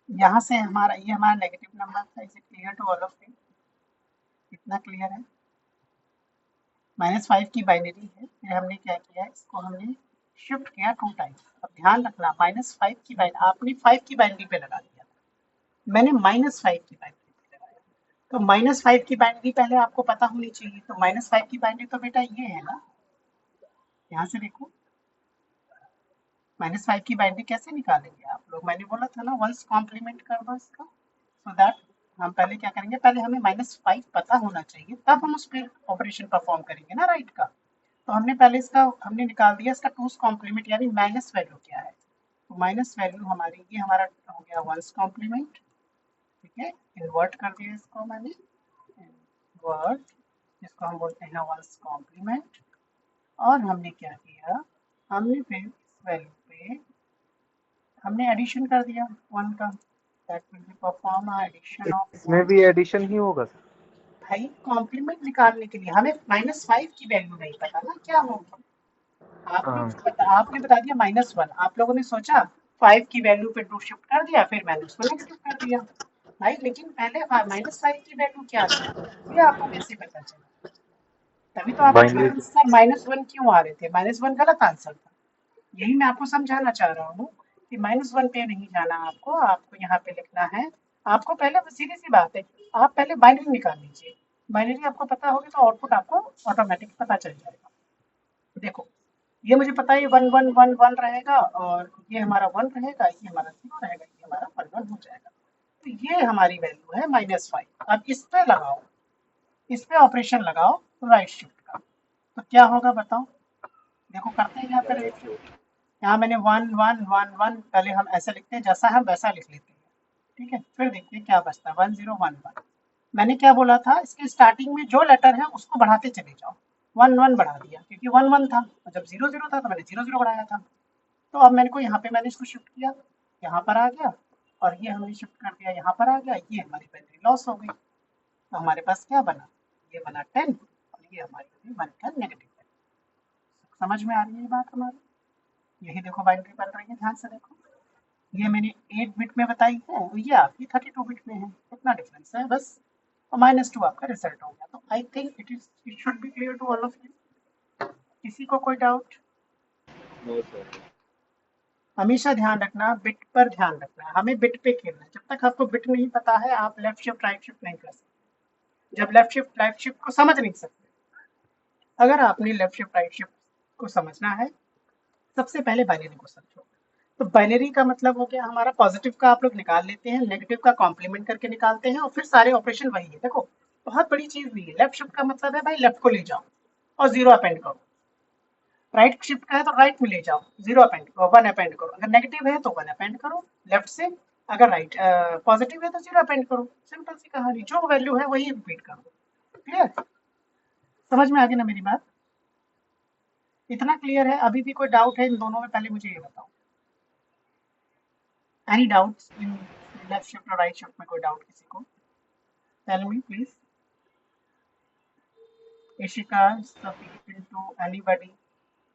यहाँ से हमारा ये हमारा नेगेटिव नंबर था। Is it clear to all of you? कितना क्लियर है? -5 की बाइनरी है। फिर हमने क्या किया, इसको हमने शिफ्ट किया 2 टाइम्स। अब ध्यान रखना, -5 की बाइनरी आपने 5 की बाइनरी पे लगा दिया, मैंने -5 की बाइनरी पे लगाया। तो -5 की बाइनरी पहले आपको पता होनी चाहिए। तो -5 की बाइनरी तो बेटा ये है ना, यहाँ से देखो। -5 की बाइनरी कैसे निकालेंगे आप लोग? मैंने बोला था ना, वंस कॉम्प्लीमेंट कर दो इसका। सो दैट हम पहले क्या करेंगे, पहले हमें -5 पता होना चाहिए, तब हम उस पर ऑपरेशन परफॉर्म करेंगे ना, राइट का। तो हमने पहले इसका हमने निकाल दिया इसका टूस कॉम्प्लीमेंट, यानी माइनस वैल्यू क्या है। तो माइनस वैल्यू हमारी ये हमारा हो गया वंस कॉम्प्लीमेंट। ठीक है, इन्वर्ट कर दिया इसको मैंने, इन्वर्ट, जिसको हम बोलते हैं वंस कॉम्प्लीमेंट। और हमने क्या किया, हमने फिर इस वैल्यू पे हमने एडिशन कर दिया 1 का। That will be perform addition of इसमें भी एडिशन ही होगा सर। भाई कॉम्प्लीमेंट निकालने के लिए हमें -5 की वैल्यू नहीं पता ना क्या होगी। आपने बता दिया -1, आप लोगों ने सोचा 5 की वैल्यू पे 2 शिफ्ट कर दिया, फिर मैंने उसको नेगेटिव कर दिया भाई। लेकिन पहले -5 की वैल्यू क्या थी, ये आपको कैसे पता चला? तभी तो आपके बाइनरी आंसर -1 क्यों आ रहे थे? -1 गलत आंसर था। यही मैं आपको समझाना चाह रहा हूँ कि -1 पे नहीं जाना आपको, आपको यहाँ पे लिखना है। आपको पहले सीधी सी बात है, आप पहले बाइनरी निकाल लीजिए। बाइनरी आपको पता होगी तो आउटपुट आपको ऑटोमेटिक पता चल जाएगा। देखो, ये मुझे पता है, ये 1 1 1 1 रहेगा, और ये हमारा 1 रहेगा, ये हमारा 0 रहेगा, ये हमारा 1 1 हो जाएगा। तो ये हमारी वैल्यू है -5। अब इस पे लगाओ, इस पे ऑपरेशन लगाओ राइट शिफ्ट का, तो क्या होगा बताओ? देखो करते हैं यहाँ पे राइट शिफ्ट। यहाँ मैंने 1 1 1 1, पहले हम ऐसे लिखते हैं, जैसा हम वैसा लिख लेते हैं। ठीक है, फिर देखते हैं क्या बचता है। 1 0 1 1। मैंने क्या बोला था, इसके स्टार्टिंग में जो लेटर है उसको बढ़ाते चले जाओ। 1 1 बढ़ा दिया, क्योंकि 1 1 था, और जब 0 0 था तो मैंने 0 0 बढ़ाया था। तो अब मैंने को यहाँ पे मैंने इसको शिफ्ट किया, यहाँ पर आ गया, और ये हमने शिफ्ट कर दिया, यहाँ पर आ गया। ये हमारी बाइनरी लॉस हो गई। तो हमारे पास क्या बना, ये बना 10, और ये हमारी 1 का नेगेटिव है। समझ में आ रही है ये बात हमारी? यही देखो बाइनरी बन रही है, ध्यान से देखो। ये मैंने 8 बिट में बताई है, ये आपकी 32 बिट में है। कितना डिफरेंस है बस, और -2 आपका रिजल्ट हो गया। तो I think it should be clear to all of you. किसी को कोई डाउट? No sir. हमेशा ध्यान रखना, बिट पर ध्यान रखना है, हमें बिट पे खेलना है। जब तक आपको बिट नहीं पता है, आप लेफ्ट शिफ्ट राइट शिफ्ट नहीं कर सकते। जब लेफ्ट शिफ्ट राइट शिफ्ट को समझ नहीं सकते, अगर आपने लेफ्ट शिफ्ट राइट शिफ्ट को समझना है, सबसे पहले बाइनरी को समझो। तो बाइनरी का मतलब हो गया हमारा, पॉजिटिव का आप लोग निकाल लेते हैं, नेगेटिव का कॉम्प्लीमेंट करके निकालते हैं, और फिर सारे ऑपरेशन वही है। देखो बहुत बड़ी चीज भी है, लेफ्ट शिफ्ट का मतलब है भाई लेफ्ट को ले जाओ और 0 अपेंड करो। राइट शिफ्ट का है तो राइट में ले जाओ, 0 अपेंड करो, 1 अपेंड करो। अगर नेगेटिव है तो 1 अपेंड करो लेफ्ट से, अगर राइट पॉजिटिव है तो 0 अपेंड करो। सिंपल सी कहानी, जो वैल्यू है वही रिपीट करो। क्लियर? समझ में आ गई ना मेरी बात? इतना क्लियर है? अभी भी कोई डाउट है इन दोनों में? पहले मुझे ये बताओ, any doubts in left shift और राइट शिफ्ट में? कोई डाउट किसी को? Tell me please. Ishika, Safi, Pintu, anybody?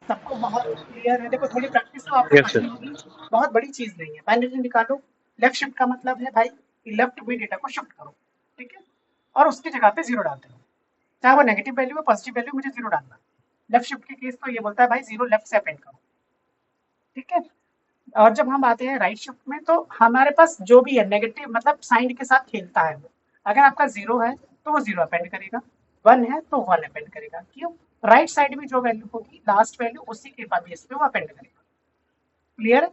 सबको बहुत क्लियर है? देखो थोड़ी प्रैक्टिस तो आपको यस करनी सर। होगी, बहुत बड़ी चीज नहीं है। बाइनरी निकालो, लेफ्ट शिफ्ट का मतलब है भाई कि लेफ्ट में डेटा को शिफ्ट करो, ठीक है, और उसकी जगह पे 0 डालते हो। चाहे वो नेगेटिव वैल्यू है पॉजिटिव वैल्यू, मुझे 0 डालना। लेफ्ट शिफ्ट के केस तो ये बोलता है भाई 0 लेफ्ट से अपेंड करो, ठीक है। और जब हम आते हैं राइट शिफ्ट में, तो हमारे पास जो भी है नेगेटिव मतलब साइन के साथ खेलता है वो। अगर आपका 0 है तो वो 0 अपेंड करेगा, 1 है तो 1 अपेंड करेगा। क्यों? राइट साइड में जो वैल्यू होगी लास्ट वैल्यू, उसी के बेस पे वो अपेंड करेगा। क्लियर?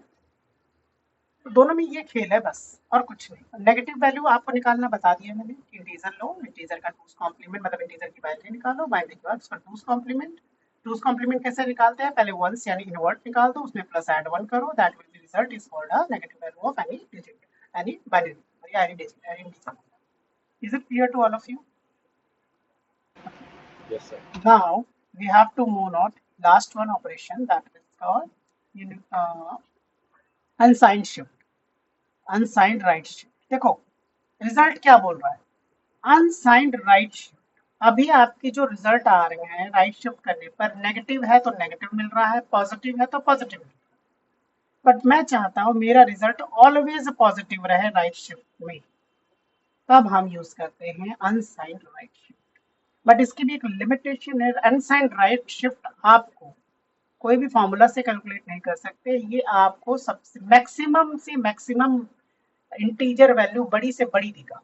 तो दोनों में ये खेल है बस, और कुछ नहीं। नेगेटिव वैल्यू आपको निकालना बता दिया मैंने। इंटीजर लो, इंटीजर का टूस कॉम्प्लीमेंट, मतलब इंटीजर की बाइनरी निकालो, बाइनरी के बाद उसका टूस कॉम्प्लीमेंट, टूज कॉम्प्लीमेंट कैसे निकालते हैं, पहले वंस यानी इनवर्ट निकाल दो, उसमें प्लस ऐड 1 करो, that will be result is called a negative value of any digit, any binary या any digit, any digit. Is it clear to all of you? Yes, sir. Now we have to move on last one operation, that is called unsigned shift, unsigned right shift. देखो result क्या बोल रहा है, unsigned right shift. अभी आपके जो result आ रहे हैं राइट शिफ्ट करने पर नेगेटिव है तो नेगेटिव मिल रहा है, पॉजिटिव है तो पॉजिटिव मिल रहा है. बट मैं चाहता हूं मेरा रिजल्ट ऑलवेज पॉजिटिव रहे राइट शिफ्ट में, तब हम यूज करते हैं अनसाइंड राइट शिफ्ट. बट इसकी भी एक लिमिटेशन है, अनसाइंड राइट शिफ्ट आपको कोई भी फॉर्मूला से कैलकुलेट नहीं कर सकते, ये आपको सबसे मैक्सिमम से मैक्सिमम इंटीजर वैल्यू बड़ी से बड़ी देगा.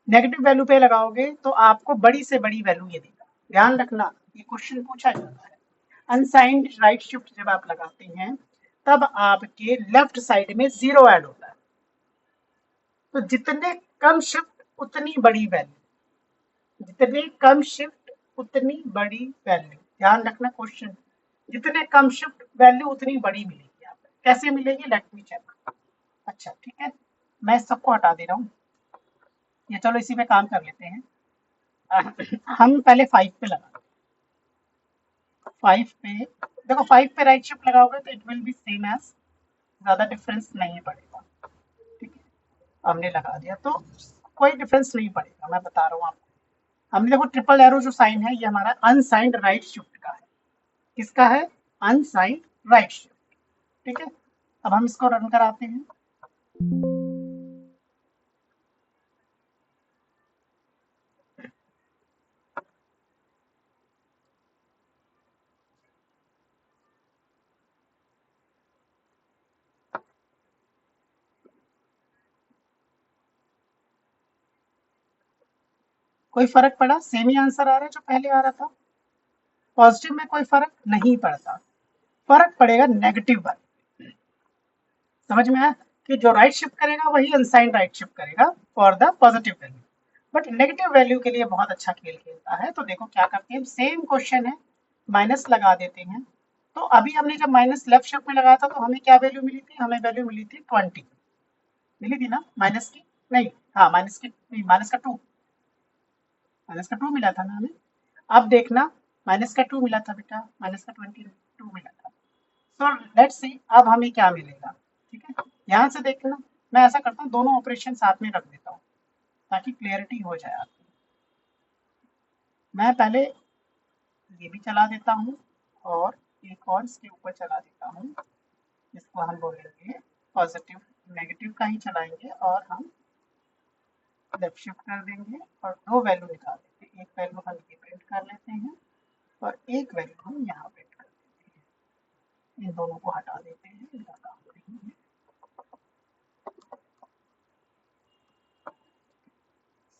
नेगेटिव वैल्यू पे लगाओगे तो आपको बड़ी से बड़ी वैल्यू ये देगा. ध्यान रखना ये क्वेश्चन पूछा जाता है. अनसाइंड राइट शिफ्ट जब आप लगाते हैं तब आपके लेफ्ट साइड में 0 ऐड होता है, तो जितने कम शिफ्ट उतनी बड़ी वैल्यू, जितने कम शिफ्ट उतनी बड़ी वैल्यू. ध्यान रखना क्वेश्चन, जितने कम शिफ्ट वैल्यू उतनी बड़ी मिलेगी आपको. कैसे मिलेगी, लेट मी चेक. अच्छा ठीक है, मैं सबको हटा दे रहा हूँ, ये चलो इसी पे काम कर लेते हैं. हम पहले 5 पे लगा, 5 पे देखो, 5 पे राइट शिफ्ट लगाओगे तो it will be same as, ज्यादा डिफरेंस नहीं पड़ेगा. ठीक है, हमने लगा दिया तो कोई डिफरेंस नहीं पड़ेगा, मैं बता रहा हूँ आपको. हमने देखो ट्रिपल एरो जो साइन है ये हमारा अनसाइंड राइट शिफ्ट का है. किसका है, अनसाइंड राइट शिफ्ट. ठीक है, अब हम इसको रन कराते हैं. कोई फर्क पड़ा, सेम ही आंसर आ रहा है जो पहले आ रहा था. पॉजिटिव में कोई फर्क नहीं पड़ता, फर्क पड़ेगा नेगेटिव पर. समझ में आया कि जो राइट शिफ्ट करेगा वही अनसाइंड राइट शिफ्ट करेगा for the positive value, but negative value के लिए बहुत अच्छा खेल खेलता है. तो देखो क्या करते हैं, सेम क्वेश्चन है, माइनस लगा देते हैं. तो अभी हमने जब माइनस लेफ्ट शिफ्ट में लगाया था तो हमें क्या वैल्यू मिली थी, हमें वैल्यू मिली थी 20 मिली थी ना, माइनस की नहीं, हाँ माइनस की नहीं, माइनस का 2, माइनस का 2 मिला था ना हमें. अब देखना माइनस का 2 मिला था बेटा, माइनस का 22 मिला था. सो लेट्स सी अब हमें क्या मिलेगा. ठीक है, ध्यान से देखना, मैं ऐसा करता हूँ दोनों ऑपरेशन साथ में रख देता हूँ ताकि क्लियरिटी हो जाए आपकी. मैं पहले ये भी चला देता हूँ और एक और इसके ऊपर चला देता हूँ, इसको हम बोलेंगे पॉजिटिव, नेगेटिव का ही चलाएंगे और हम लेफ्ट शिफ्ट कर देंगे और 2 वैल्यू निकाल देंगे. एक वैल्यू हम ये प्रिंट कर लेते हैं और एक वैल्यू हम यहाँ प्रिंट कर देते हैं. इन दोनों को हटा देते हैं, इनका काम नहीं है.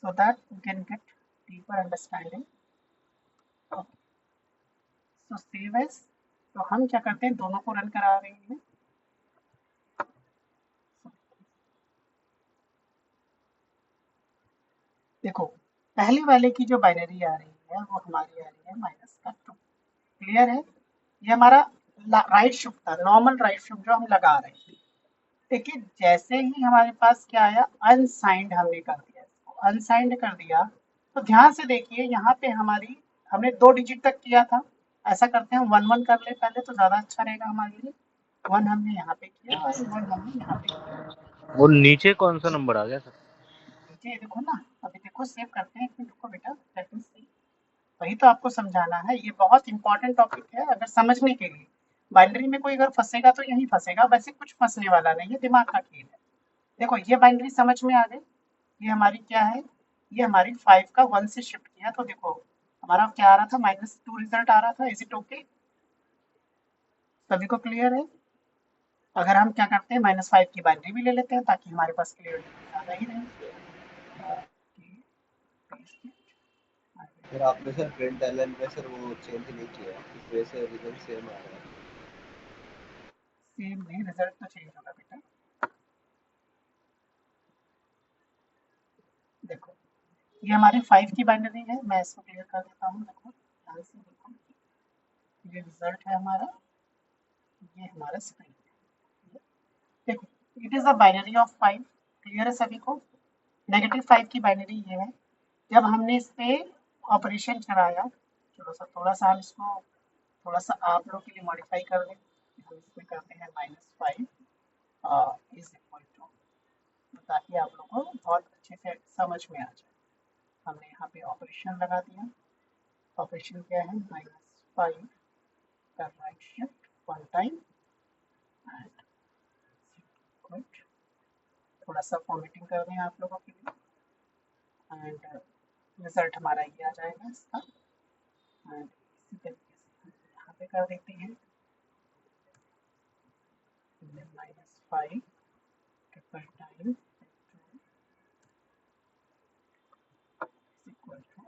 So that you can get deeper understanding. Okay. So save as, तो हम क्या करते हैं दोनों को रन करा रहे हैं. देखो पहले वाले की जो बाइनरी आ रही है वो हमारी आ रही है -2. क्लियर है, ये हमारा राइट शिफ्ट था, नॉर्मल राइट शिफ्ट जो हम लगा रहे थे. देखिए जैसे ही हमारे पास क्या आया, अनसाइंड हमने कर दिया, इसको अनसाइंड कर दिया. तो ध्यान से देखिए यहाँ पे हमारी, हमने 2 डिजिट तक किया था. ऐसा करते हैं 1 1 कर ले पहले तो ज्यादा अच्छा रहेगा हमारे लिए. 1 हमने यहाँ पे किया और 1 हमने यहाँ पे किया. और नीचे कौन सा नंबर आ गया सर? नीचे देखो ना, अभी देखो सेव करते हैं, देखो बेटा लेट मी सी. वही तो आपको समझाना है, ये बहुत इंपॉर्टेंट टॉपिक है अगर समझने के लिए. बाइनरी में कोई अगर फंसेगा तो यही फंसेगा, वैसे कुछ फंसने वाला नहीं है, दिमाग का खेल है. देखो ये बाइनरी समझ में आ गई, ये हमारी क्या है, ये हमारी 5 का 1 से शिफ्ट किया. तो देखो हमारा क्या आ रहा था, -2 रिजल्ट आ रहा था. इज इट ओके, सभी को क्लियर है? अगर हम क्या करते हैं -5 की बाइनरी भी ले लेते हैं ताकि हमारे पास क्लियरिटी ज़्यादा ही रहे. फिर आपने सर प्रिंट एलन पे सर वो चेंज नहीं किया, इस वजह से रिजल्ट सेम आ रहा है. सेम नहीं, रिजल्ट तो चेंज होगा बेटा. देखो ये हमारी 5 की बाइनरी है, मैं इसको क्लियर कर देता हूँ. देखो ध्यान से देखो, ये रिजल्ट है हमारा, ये हमारा स्क्रीन। देखो it is a binary of 5। Clear है सभी को? -5 की बाइनरी ये है। जब हमने इस पे ऑपरेशन चलाया, चलो सर थोड़ा सा हम इसको थोड़ा सा आप लोग के लिए मॉडिफाई कर दें। हम इसमें करते हैं -5 इज इक्वल टू, ताकि आप लोग को बहुत अच्छे से समझ में आ जाए। हमने यहाँ पे ऑपरेशन लगा दिया। ऑपरेशन क्या है? -5 का right shift 1 time and good. थोड़ा सा फॉर्मेटिंग कर दें आप लोगों के लिए एंड रिजल्ट हमारा ये आ जाएगा इसका। एंड इसी तरीके से हम यहाँ पे कर देते हैं -5 ट्रिपल टाइम इक्वल टू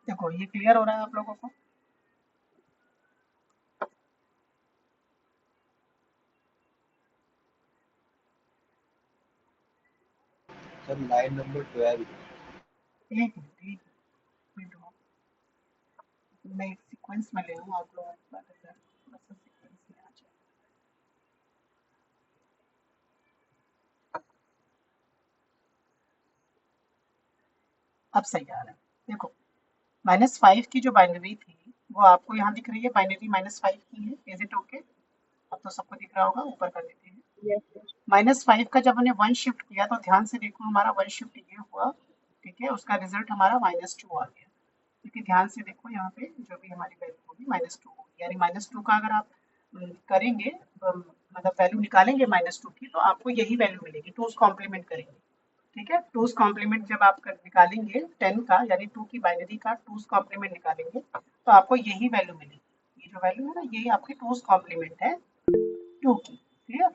देखो ये क्लियर हो रहा है आप लोगों को? Sir line number 12। एक मिनट रुको। मैं एक सीक्वेंस में ले लूँ, आप लोगों के बाद थोड़ा सा सीक्वेंस में आ जाए। अब सही आ रहा है। देखो -5 की जो बाइनरी थी वो आपको यहाँ दिख रही है, बाइनरी -5 की है। Is it okay? अब तो सबको दिख रहा होगा, ऊपर कर देते हैं। Yes sir. -5 का जब हमने 1 शिफ्ट किया तो ध्यान से देखो हमारा 1 शिफ्ट ये हुआ, ठीक है, उसका रिजल्ट हमारा -2 आ गया। क्योंकि ध्यान से देखो यहाँ पे जो भी हमारी वैल्यू होगी -2 होगी, यानी -2 का अगर आप करेंगे मतलब वैल्यू निकालेंगे -2 की, तो आपको यही वैल्यू मिलेगी। 2's कॉम्प्लीमेंट करेंगे, ठीक है। 2's कॉम्प्लीमेंट जब आप निकालेंगे 10 का, यानी 2 की बाइनरी का 2's कॉम्प्लीमेंट निकालेंगे तो आपको यही वैल्यू मिलेगी। ये जो वैल्यू है ना, यही आपकी 2's कॉम्प्लीमेंट है 2 की। क्लियर?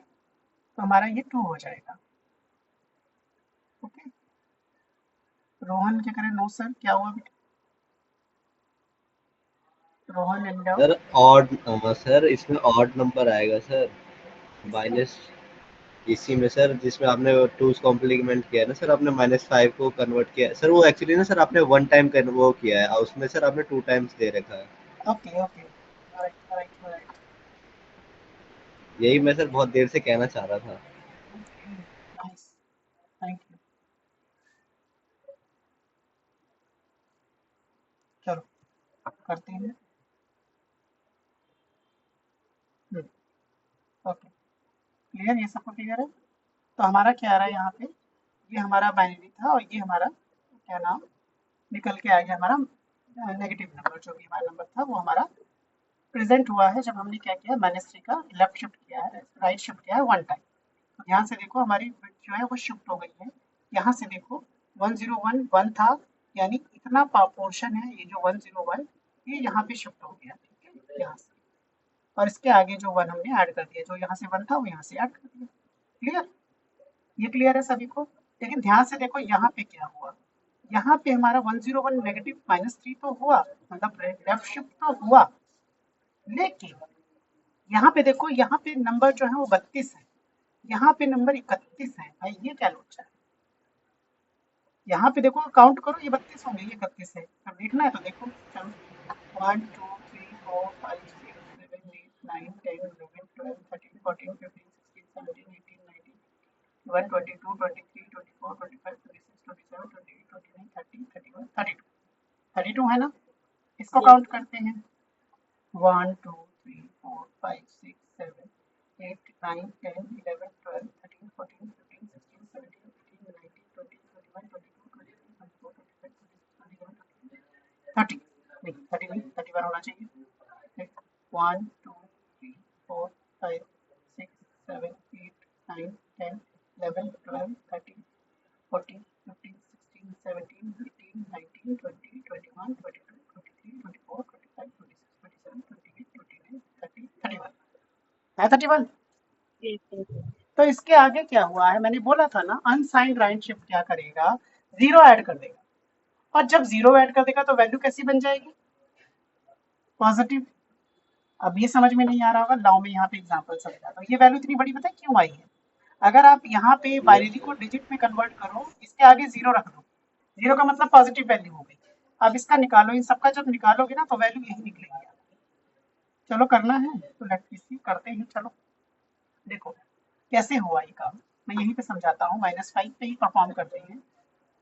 तो हमारा ये 2 हो जाएगा। ओके, रोहन क्या करें? नो सर, क्या हुआ बेटा? Rohan and sir odd, sir इसमें ऑड नंबर आएगा सर, इसमें माइनस इसी में सर, जिसमें आपने 2's कॉम्प्लीमेंट किया है ना सर, आपने -5 को कन्वर्ट किया है सर। वो एक्चुअली ना सर आपने 1 टाइम वो किया है, और उसमें सर आपने 2 टाइम्स दे रखा है। Okay okay, right right right. यही मैं सर बहुत देर से कहना चाह रहा था। Okay nice, thank you. चलो करते हैं। Okay, clear? ये सबको क्लियर है? तो हमारा क्या आ रहा है यहाँ पे? ये हमारा बाइनरी था और ये हमारा क्या नाम निकल के आ गया, हमारा नेगेटिव नंबर। जो भी हमारा नंबर था वो हमारा प्रेजेंट हुआ है जब हमने क्या किया, -3 का लेफ्ट शिफ्ट किया है, राइट शिफ्ट किया है 1 टाइम। तो ध्यान से देखो हमारी बिट जो है वो शिफ्ट हो गई है। यहाँ से देखो 101 था, यानी इतना पोर्शन है, ये जो 101 ये यहाँ पे शिफ्ट हो गया, ठीक है, यहाँ से। और इसके आगे जो 1 हमने ऐड कर दिया, जो यहाँ से 1 था वो यहाँ से ऐड कर दिया। क्लियर? ये क्लियर है सभी को? लेकिन ध्यान से देखो यहाँ पे क्या हुआ, यहाँ पे हमारा 101 नेगेटिव -3 तो हुआ, मतलब लेफ्ट शिफ्ट तो हुआ, लेकिन यहाँ पे देखो, यहाँ पे नंबर जो है वो 32 है, यहाँ पे नंबर 31 है। भाई ये क्या लोचा है? यहाँ पे देखो, काउंट करो, ये 32 होंगे, ये 31 है। अब देखना है तो देखो, चलो 1 2 3 4 5 6 7 8 9 10 11 12 13 14 15 16 17 18 19 21 22 23 24 25 26 27 28 29 30 31 32 32 है ना? इसको काउंट करते हैं। 1 2 3 4 5 6 7 8 9 10 11 12 13 14 15 16 17 18 19 20 21 22 23 24 25 26 27 30 नहीं, 30 नहीं, 31 होना चाहिए। 1 2 3 4 5 6 7 8 9 10 11 12 13 14 15 16 17 18 19 20 21 22 23 24 25 26 27 28 29 30 31 है। 31। Yes sir. तो इसके आगे क्या हुआ है? मैंने बोला था ना, अनसाइंड राइट शिफ्ट क्या करेगा, 0 ऐड कर देगा। और जब 0 ऐड कर देगा तो वैल्यू कैसी बन जाएगी? पॉजिटिव। अब ये समझ में नहीं आ रहा होगा, लाओ मैं यहाँ पे एग्जांपल समझाता हूँ। ये वैल्यू इतनी बड़ी पता है क्यों आई है? अगर आप यहाँ पे बाइनरी को डिजिट में कन्वर्ट करो, इसके आगे 0 रख दो, 0 का मतलब पॉजिटिव वैल्यू हो गई। अब इसका निकालो, इन सबका जब निकालोगे ना तो वैल्यू यही निकलेगी। चलो करना है तो लेट्स सी करते हैं। चलो देखो कैसे हुआ ये काम, मैं यहीं पे समझाता हूँ। -5 पे ही परफॉर्म करते हैं।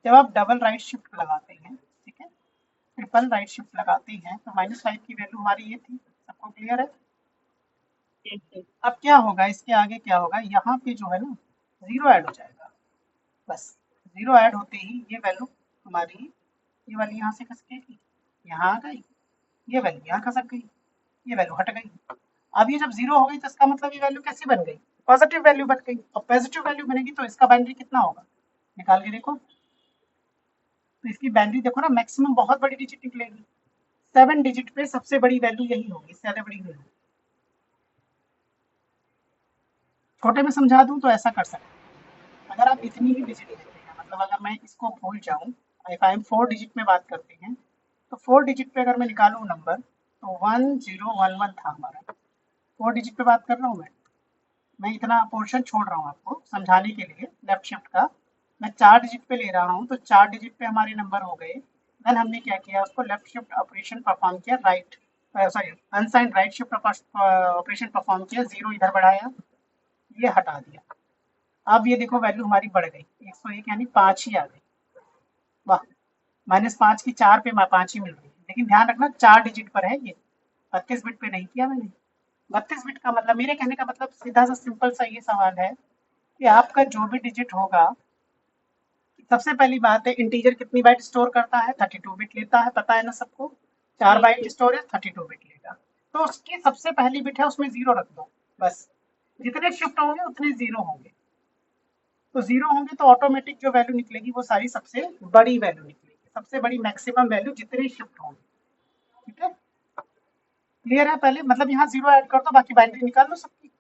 जब आप डबल राइट शिफ्ट लगाते हैं, ठीक है, ट्रिपल राइट शिफ्ट लगाते हैं, तो -5 की वैल्यू हमारी ये थी। सबको क्लियर है? yes, sir. अब क्या होगा, इसके आगे क्या होगा, यहाँ पे जो है ना 0 ऐड हो जाएगा। बस 0 ऐड होते ही ये वैल्यू हमारी, ये वाली यहाँ से खसक गई, यहाँ आ गई, ये वैल्यू यहाँ खसक गई, ये वैल्यू हट गई। अब ये जब 0 हो गई तो इसका मतलब ये वैल्यू कैसी बन गई? पॉजिटिव वैल्यू बन गई। और पॉजिटिव वैल्यू बनेगी तो इसका बाइनरी कितना होगा, निकाल के देखो। तो इसकी बाइनरी देखो ना, मैक्सिमम बहुत बड़ी डिजिट निकलेगी। 7 डिजिट पे सबसे बड़ी वैल्यू यही होगी, इससे ज्यादा बड़ी नहीं होगी। छोटे में समझा दूं तो ऐसा कर सकते हैं। अगर आप इतनी ही डिजिट लेते हैं, मतलब अगर मैं इसको भूल जाऊं, इफ आई एम 4 डिजिट में बात करते हैं, तो 4 डिजिट पे अगर मैं निकालूं नंबर, तो 1011 था हमारा। 4 डिजिट पे बात कर रहा हूँ मैं इतना पोर्शन छोड़ रहा हूँ आपको समझाने के लिए लेफ्ट शिफ्ट का। मैं 4 डिजिट पे ले रहा हूँ, तो 4 डिजिट पे हमारे नंबर हो गए। देन हमने क्या किया, उसको लेफ्ट शिफ्ट ऑपरेशन परफॉर्म किया, right sorry unsigned right shift operation perform किया, 0 इधर बढ़ाया, ये हटा दिया। अब ये देखो वैल्यू हमारी बढ़ गई, 101 यानी 5 ही आ गई। वाह, -5 की 4 पे 5 ही मिल रही है। लेकिन ध्यान रखना 4 डिजिट पर है ये, 32 बिट पे नहीं किया मैंने। 32 बिट का मतलब, मेरे कहने का मतलब सीधा सा सिंपल सा ये सवाल है कि आपका जो भी डिजिट होगा, सबसे पहली बात है इंटीजर कितनी बाइट स्टोर करता है, 32 बिट लेता है, पता है ना सबको। 4 Yes, byte sir. Storage 32 bit लेगा, तो उसकी सबसे पहली बिट है उसमें 0 रख दो। बस जितने शिफ्ट होंगे उतने 0 होंगे, तो 0 होंगे तो ऑटोमेटिक जो वैल्यू निकलेगी वो सारी सबसे बड़ी वैल्यू निकलेगी, सबसे बड़ी मैक्सिमम वैल्यू जितने शिफ्ट होंगे। ठीक है, क्लियर है? पहले मतलब यहाँ 0 ऐड कर दो, बाकी बाइनरी निकाल लो सबकी।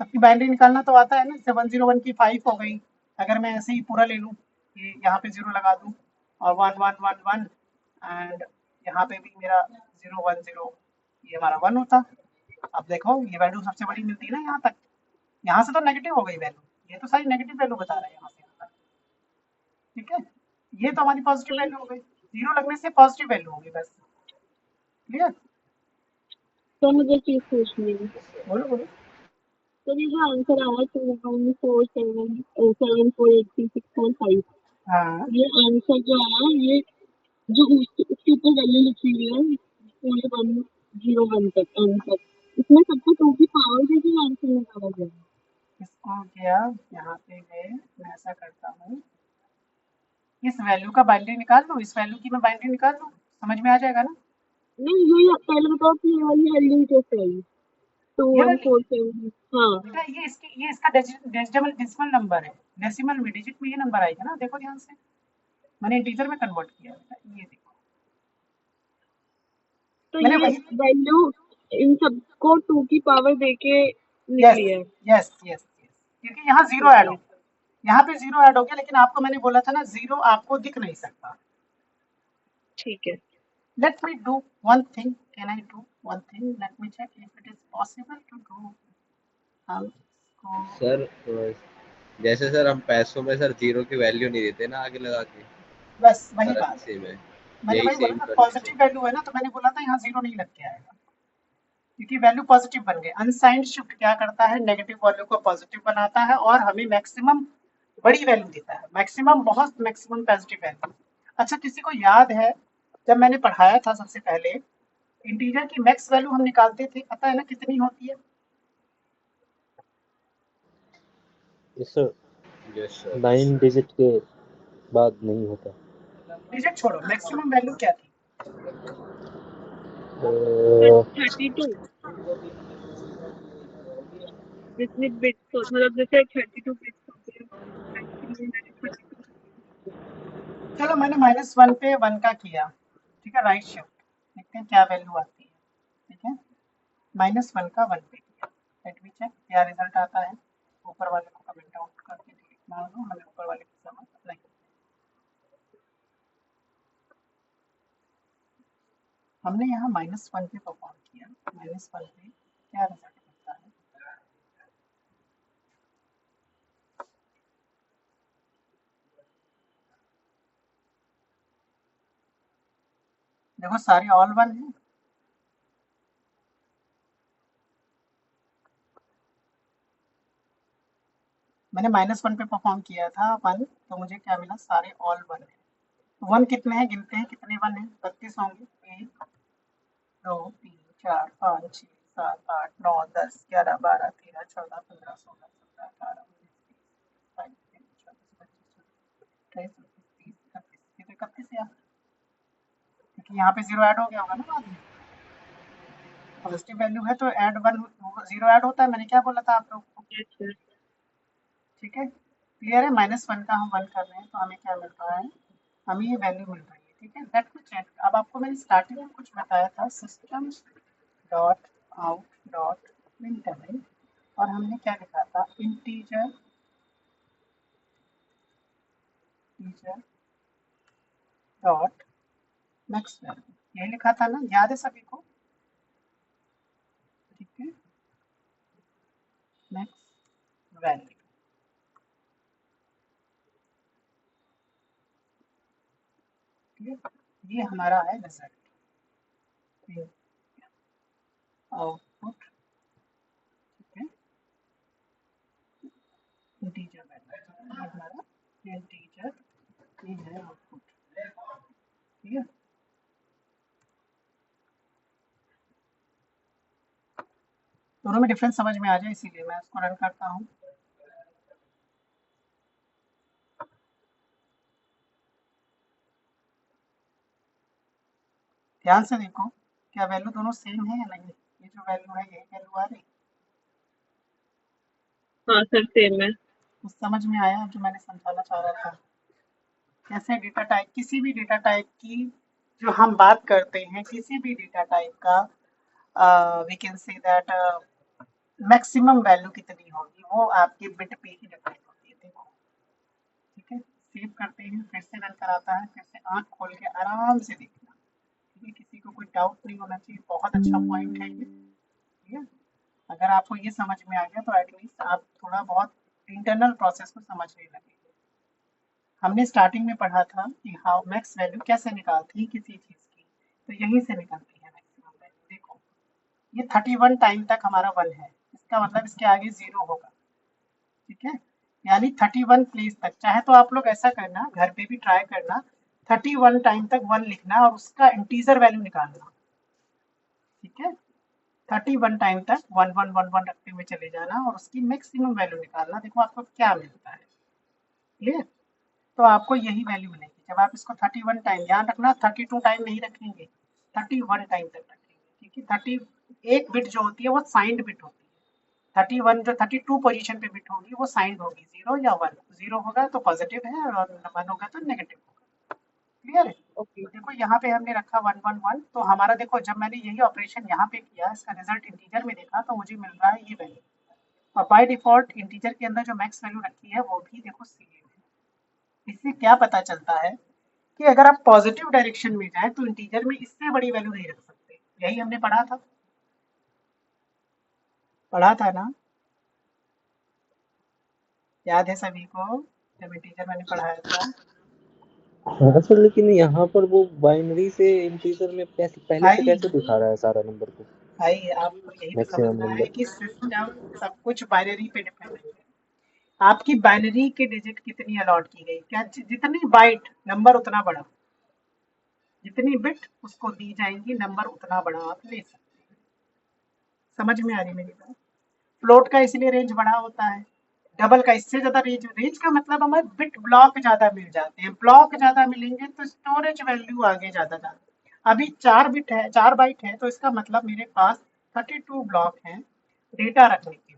सबकी बाइनरी निकालना तो आता है ना। जैसे 101 की 5 हो गई, अगर मैं ऐसे ही पूरा ले लूँ, ये यहाँ पे 0 लगा दूँ, और 1111 एंड यहाँ पे भी मेरा 010, ये हमारा 1 होता। अब देखो ये वैल्यू सबसे बड़ी मिलती है ना यहाँ तक। यहाँ से तो नेगेटिव हो गई वैल्यू, ये तो सारी नेगेटिव वैल्यू बता रहा है यहाँ से यहाँ तक। ठीक है, ये तो हमारी पॉजिटिव Sir, वैल्यू हो गई, 0 लगने से पॉजिटिव वैल्यू होगी। बस क्लियर? तो मुझे चीज पूछनी है। बोलो बोलो। तो ये जो आंसर आया 214774836.5, हाँ ये आंसर जो आया, ये जो उसके ऊपर वैल्यू लिखी हुई है पूरे 101 तक आंसर, इसमें सबको 2 की पावर से ही आंसर निकाला गया। इसको किया, यहाँ पे गए, मैं ऐसा करता हूँ, इस वैल्यू का बाइनरी निकाल लो, इस वैल्यू की मैं बाइनरी निकाल लूँ, समझ में आ जाएगा ना। नहीं, ये पहले बताओ कि ये वाली वैल्यू कैसे आई? ये वाली 2147, हाँ। बेटा, ये इसका डेसिमल डेसिमल नंबर है, डेसिमल में डिजिट में ये नंबर आएगा ना। देखो ध्यान से, मैंने इंटीजर में कन्वर्ट किया बेटा, ये देखो तो मैंने ये वही। वैल्यू इन सबको 2 की पावर देके यस निकली है। यस यस, क्योंकि यहाँ 0 ऐड ओके, हो, यहाँ पे 0 ऐड हो गया, लेकिन आपको मैंने बोला था ना 0 आपको दिख नहीं सकता। ठीक है। Let me do one thing. Can I do one thing? Let me check if it is possible to do. हम इसको सर जैसे सर हम पैसों में सर 0 की वैल्यू नहीं देते ना आगे लगा के, बस वही बात है, करेंसी में, मैंने यही वही बोला सेम ना, कंडीशन। पॉजिटिव वैल्यू है ना, तो मैंने बोला था यहाँ 0 नहीं लग के आएगा, क्योंकि वैल्यू पॉजिटिव बन गई। अनसाइंड शिफ्ट क्या करता है, नेगेटिव वैल्यू को पॉजिटिव बनाता है और हमें मैक्सिमम बड़ी वैल्यू देता है, मैक्सिमम बहुत मैक्सिमम पॉजिटिव वैल्यू। अच्छा, किसी को याद है जब मैंने पढ़ाया था सबसे पहले, इंटीजर की मैक्स वैल्यू हम निकालते थे, पता है ना कितनी होती है? Yes sir, yes sir. 9 digit के बाद नहीं होता। डिजिट छोड़ो, मैक्सिमम वैल्यू क्या थी? 32, जितनी बिट्स हो, मतलब जैसे 32 बिट्स होते हैं, maximum 32। चलो मैंने -1 पे 1 का किया, ठीक है, राइट शिफ्ट, देखते हैं क्या वैल्यू आती है। ठीक है, -1 का 1 पे किया, लेट मी चेक क्या रिजल्ट आता है। ऊपर वाले को कमेंट आउट करके डिलीट मार दो, हमें ऊपर वाले की समझ नहीं। हमने यहाँ -1 पे परफॉर्म किया, -1 पे क्या रिजल्ट मिलता है? देखो सारे ऑल 1 है, मैंने -1 पे परफॉर्म किया था 1, तो मुझे क्या मिला? सारे ऑल 1 है। 1 कितने हैं? गिनते हैं कितने 1 हैं? 32 होंगे। 1 2 3 4 5 6 7 8 9 10 11 12 13 14 15 16 17 18 19 20 21 22 23 24 25 31 क्योंकि यहाँ पे 0 ऐड हो गया होगा ना बाद में। पॉजिटिव वैल्यू है तो ऐड 1 0 ऐड होता है, मैंने क्या बोला था आप लोग को? ठीक है, क्लियर है? -1 का हम 1 कर रहे हैं तो हमें क्या मिल रहा है? हमें ये वैल्यू मिल रही है। ठीक है, लेट मी चेक। अब आपको मैंने स्टार्टिंग में कुछ बताया था, system dot out dot println, और हमने क्या लिखा था? इंटीजर डॉट मैक्स वैल्यू, यही लिखा था ना? याद है सभी को? ठीक है, मैक्स वैल्यू। ये हमारा है रिजल्ट, आउटपुट। ठीक है, इंटीजर वैल्यू, ये हमारा इंटीजर, ये है आउटपुट। ठीक है, दोनों में डिफरेंस समझ में आ जाए इसीलिए मैं इसको रन करता हूँ। ध्यान से देखो, क्या वैल्यू दोनों सेम है या नहीं? ये जो वैल्यू है यही वैल्यू आ रही? हाँ सर सेम है। कुछ समझ में आया जो मैंने समझाना चाह रहा था? कैसे डेटा टाइप, किसी भी डेटा टाइप की जो हम बात करते हैं, किसी भी डेटा टाइप का we can say that maximum value कितनी होगी वो आपके बिट पे ही डिपेंड होती है। देखो, ठीक है, सेव करते हैं, फिर से रन कराता है, फिर से आंख खोल के आराम से देखना। ठीक है, किसी को कोई डाउट नहीं होना चाहिए, बहुत अच्छा पॉइंट है ये। ठीक है, अगर आपको ये समझ में आ गया तो एटलीस्ट आप थोड़ा बहुत इंटरनल प्रोसेस को समझने लगेंगे। हमने स्टार्टिंग में पढ़ा था कि हाउ मैक्स वैल्यू कैसे निकालती है किसी चीज़ की, तो यहीं से निकलती है मैक्सिमम वैल्यू। देखो, ये 31 टाइम तक हमारा 1 है, इसका मतलब इसके आगे 0 होगा। ठीक है, यानी 31 प्लेस तक, चाहे तो आप लोग ऐसा करना, घर पे भी ट्राई करना, 31 टाइम तक 1 लिखना और उसका इंटीजर वैल्यू निकालना। ठीक है, 31 टाइम तक 1 1 1 1 रखते हुए चले जाना और उसकी मैक्सिमम वैल्यू निकालना। देखो आपको क्या मिलता है। क्लियर? तो आपको यही वैल्यू मिलेगी जब आप इसको 31 टाइम, ध्यान रखना 32 टाइम नहीं रखेंगे, 31 टाइम तक रखेंगे। ठीक है, 31 बिट जो होती है वो साइंड बिट होती है, 31 जो 32 पोजीशन पे बिट होगी वो साइंड होगी, 0 या 1। 0 होगा तो पॉजिटिव है और 1 होगा तो नेगेटिव होगा। क्लियर है? ओके। देखो यहाँ पे हमने रखा 1 1 1, तो हमारा देखो जब मैंने यही ऑपरेशन यहाँ पे किया, इसका रिजल्ट इंटीजर में देखा तो मुझे मिल रहा है ये वैल्यू, और बाय डिफॉल्ट इंटीजर के अंदर जो मैक्स वैल्यू रखी है वो भी देखो सेम है। इससे क्या पता चलता है कि अगर आप पॉजिटिव डायरेक्शन में जाएं तो इंटीजर में इससे बड़ी वैल्यू नहीं रख सकते। यही हमने पढ़ा था ना? याद है सभी को जब इंटीजर मैंने पढ़ाया था? हाँ सर, लेकिन यहाँ पर वो बाइनरी से इंटीजर में पहले से भाई कैसे दिखा रहा है सारा नंबर को, भाई आपको यही तो मैक्सिमम समझना है नंबर? कि सिस्टम सब कुछ बाइनरी पे डिपेंडेंट है। आपकी बाइनरी के डिजिट कितनी अलॉट की गई, क्या जितनी बाइट नंबर उतना बड़ा, जितनी बिट उसको दी जाएंगी नंबर उतना बड़ा आप ले सकते हैं। समझ में आ रही मेरी बात? फ्लोट का इसलिए रेंज बड़ा होता है, डबल का इससे ज्यादा रेंज, रेंज का मतलब हमें बिट ब्लॉक ज्यादा मिल जाते हैं, ब्लॉक ज्यादा मिलेंगे तो स्टोरेज वैल्यू आगे ज्यादा जाती। अभी 4 बिट है, 4 बाइट है, तो इसका मतलब मेरे पास 32 ब्लॉक हैं डेटा रखने के,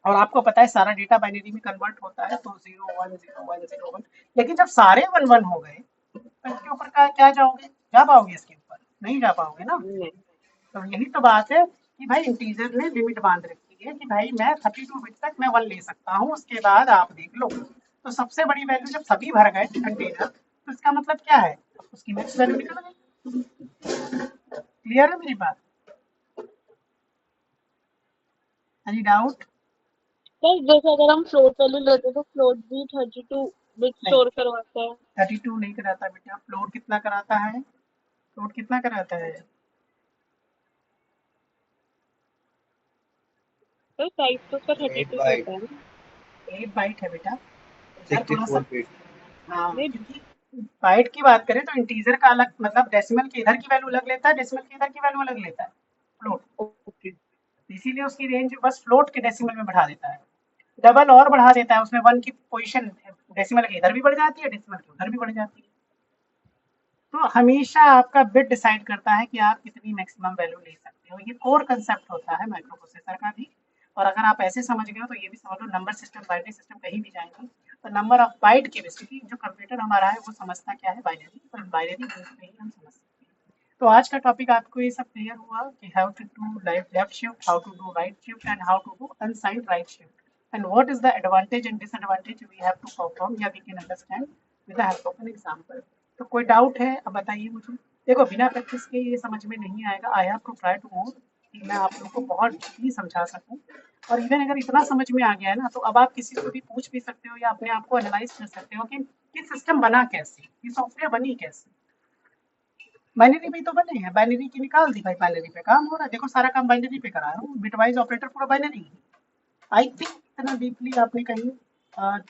और आपको पता है सारा डेटा बाइनरी में कन्वर्ट होता है, तो 0 1 0 1 0 1। लेकिन जब सारे 1 1 हो गए तो इसके ऊपर क्या जाओगे, जा पाओगे इसके ऊपर? नहीं जा पाओगे ना। नहीं। तो यही तो बात है कि भाई इंटीजर ने लिमिट बांध रखी है कि भाई मैं 32 बिट तक मैं 1 ले सकता हूँ, उसके बाद आप देख लो। तो सबसे बड़ी वैल्यू जब सभी भर गए कंटेनर, तो इसका मतलब क्या है? उसकी मैक्स वैल्यू निकल गई। क्लियर है मेरी बात? Any doubt? सर जैसे अगर हम फ्लोट वैल्यू लेते तो फ्लोट भी 32 बिट नहीं, स्टोर करवाता है। 32 नहीं कराता बेटा। फ्लोट कितना कराता है? फ्लोट कितना कराता है? तो साइज तो उसका 8 32 बाइट होता है ना। 8 बाइट है बेटा। इधर थोड़ा सा 64 बिट। हाँ, नहीं क्योंकि बाइट की बात करें तो इंटीजर का अलग, मतलब डेसिमल के इधर की वैल्यू अलग लेता है, डेसिमल के इधर की वैल्यू अलग लेता है फ्लोट। ओके। इसीलिए उसकी रेंज बस फ्लोट के डेसिमल में बढ़ा देता है, डबल और बढ़ा देता है उसमें। 1 की पोजीशन डेसिमल के इधर भी बढ़ जाती है, डेसिमल के उधर भी बढ़ जाती है। तो हमेशा आपका बिट डिसाइड करता है कि आप कितनी मैक्सिमम वैल्यू ले सकते हो। ये कोर कंसेप्ट होता है माइक्रो प्रोसेसर का भी। और अगर आप ऐसे समझ गए हो तो ये भी समझ लो, नंबर सिस्टम बाइनरी सिस्टम कहीं भी जाएंगे तो नंबर ऑफ बाइट की बेसिकली जो कंप्यूटर हमारा है वो समझता क्या है, बाइनरी। तो बाइनरी बेस पे ही हम समझ सकते हैं। तो आज का टॉपिक आपको ये सब क्लियर हुआ कि how to do left shift, how to do right shift and how to do unsigned right shift and what is the advantage and disadvantage we have to perform, या we can understand with the help of an example. तो कोई doubt है अब बताइए मुझे। देखो बिना practice के ये समझ में नहीं आएगा। I have to try to more कि मैं आप लोगों को बहुत डीपली समझा सकूं। और इवन अगर इतना समझ में आ गया है ना, तो अब आप किसी से भी पूछ भी सकते हो या अपने आप को एनालाइज कर सकते हो कि ये सिस्टम बना कैसे, ये सॉफ्टवेयर बनी कैसे। बाइनरी पे तो बने हैं, बाइनरी की निकाल दी भाई, बाइनरी पे काम हो रहा है। देखो सारा काम बाइनरी पे करा रहा हूँ, बिटवाइज ऑपरेटर पूरा बाइनरी है। आई थिंक इतना डीपली आपने कहीं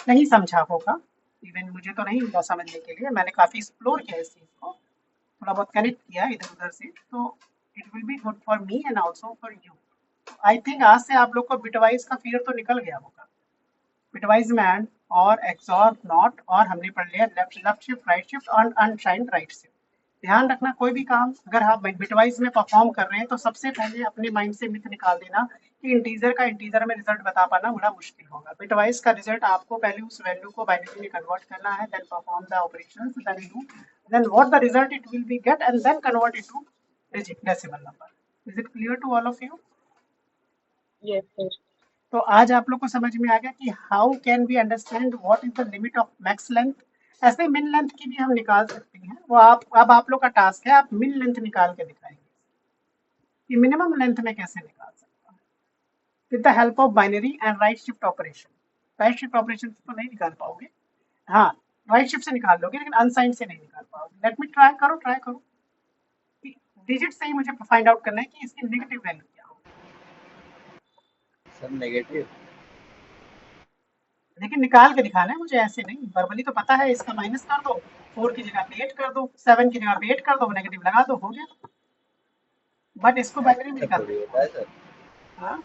नहीं समझा होगा। इवन मुझे तो नहीं हुआ समझने के लिए, मैंने काफ़ी एक्सप्लोर किया इस चीज़ को, थोड़ा बहुत कनेक्ट किया इधर उधर से। तो it will be good for me and also for you. I think आज से आप लोग को बिटवाइज का फियर तो निकल गया होगा। बिटवाइज में एंड और एक्सॉर नॉट, और हमने पढ़ लिया left left shift, right shift और अनसाइंड राइट शिफ्ट। ध्यान रखना, कोई भी काम अगर आप बिटवाइज में परफॉर्म कर रहे हैं तो सबसे पहले अपने माइंड से मिथ निकाल देना कि इंटीजर का इंटीजर में रिजल्ट बता पाना बड़ा मुश्किल होगा। बिटवाइज का रिजल्ट आपको पहले उस वैल्यू को बाइनरी में कन्वर्ट करना है, then perform the operations, then what the result it will be get and then convert it to digit decimal number. Is it clear to all of you? Yes sir. तो आज आप लोग को समझ में आ गया कि how can we understand what is the limit of max length. ऐसे मिन लेंथ की भी हम निकाल सकते हैं, वो आप अब आप लोग का टास्क है, आप मिन लेंथ निकाल के दिखाएंगे कि मिनिमम लेंथ में कैसे निकाल सकते हैं with the help of binary and right shift operation. Right shift operation से तो नहीं निकाल पाओगे, हाँ राइट शिफ्ट से निकाल लोगे लेकिन अनसाइंड से नहीं निकाल पाओगे। लेट मी ट्राई करो। डिजिट से ही मुझे फाइंड आउट करना है कि इसकी नेगेटिव वैल्यू क्या होगी। सर नेगेटिव लेकिन निकाल के दिखाना है मुझे, ऐसे नहीं। वर्बली तो पता है, इसका माइनस कर दो, 4 की जगह पे 8 कर दो, 7 की जगह पे 8 कर दो, नेगेटिव लगा दो, हो गया। बट इसको बाइनरी में ऐसा निकाल थोड़ी दो। होता है सर, हाँ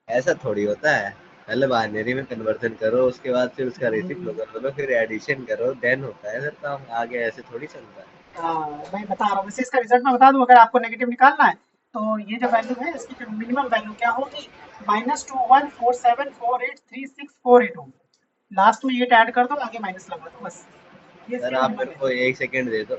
ऐसा थोड़ी होता है। पहले बाइनरी में कन्वर्जन करो, उसके बाद फिर उसका रेसिप्रो करो, फिर एडिशन करो, देन होता है सर काम। आगे ऐसे थोड़ी चलता है। हाँ, मैं बता रहा हूँ। वैसे इसका रिजल्ट मैं बता दूँ, अगर आपको नेगेटिव निकालना है तो ये जो वैल्यू है इसकी जो मिनिमम वैल्यू क्या होगी, -2147483648 होगी। लास्ट में 8 ऐड कर दो, आगे माइनस लगा दो, बस ये सर इसकी आप मिनिमम मेरे है। को 1 सेकंड दे दो,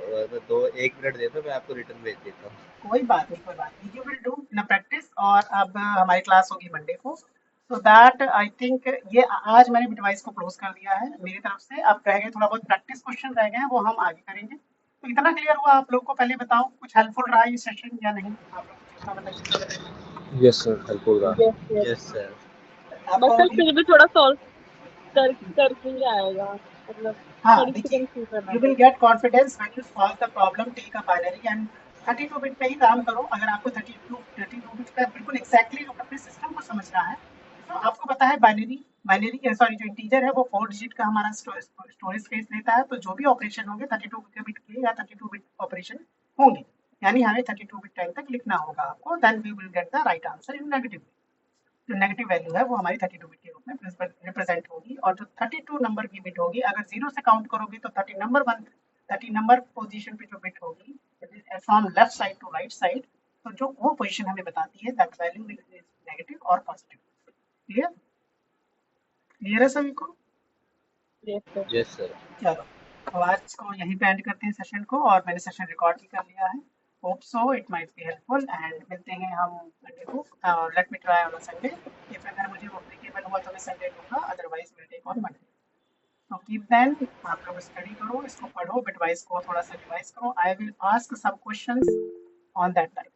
दो 1 मिनट दे दो, मैं आपको रिटर्न भेज देता हूँ। कोई बात नहीं, कोई बात नहीं, you will do in practice. और अब हमारी क्लास होगी मंडे को, सो दैट आई थिंक ये आज मैंने बिटवाइस को क्लोज कर दिया है मेरी तरफ से। अब रह गए थोड़ा बहुत प्रैक्टिस क्वेश्चन रह गए हैं, वो हम आगे करेंगे। तो इतना क्लियर हुआ आप लोग को? पहले बताओ कुछ हेल्पफुल रहा ये सेशन या नहीं आप लोग को जितना बताइए। यस सर, हेल्पफुल रहा। Yes yes. Yes sir. बस आपको सर अभी फिर भी थोड़ा सॉल्व करके ही आएगा, मतलब हाँ थोड़ी सी देखिए, कंफ्यूजन है यू विल बस। Get confidence when you solve the problem, take a binary and 32 bit पे ही काम करो। अगर आपको 32 बिट का बिल्कुल एग्जैक्टली अपने सिस्टम को समझना है तो आपको पता है बाइनरी सॉरी जो इंटीजर है वो 4 डिजिट का हमारा स्टोरेज स्पेस लेता है। तो जो भी ऑपरेशन होंगे 32 बिट के या 32 बिट ऑपरेशन होंगे, यानी हमें 32 बिट टाइम तक लिखना होगा आपको, then we will get the right answer in negative. जो नेगेटिव वैल्यू है वो हमारी 32 बिट के रूप में रिप्रेजेंट होगी। और जो 32 नंबर की बिट होगी, अगर 0 से काउंट करोगे तो 30 नंबर पोजीशन पे जो बिट होगी from left side to right side, तो जो वो पोजीशन हमें बताती है दैट वैल्यू इज नेगेटिव और पॉजिटिव। क्लियर? क्लियर है सभी को? Yes sir. Yes sir. चलो, तो आज को यहीं पे एंड करते हैं सेशन को, और मैंने सेशन रिकॉर्ड भी कर लिया है। Hope so it might be helpful, and मिलते हैं हम मंडे को। Let me try on Sunday, if अगर मुझे वो अप्लीकेबल हुआ तो मैं संडे लूँगा, otherwise will take on Monday. तो कीप देन, आप लोग स्टडी करो, इसको पढ़ो, बिटवाइज को थोड़ा सा रिवाइज करो। I will ask some questions on that time.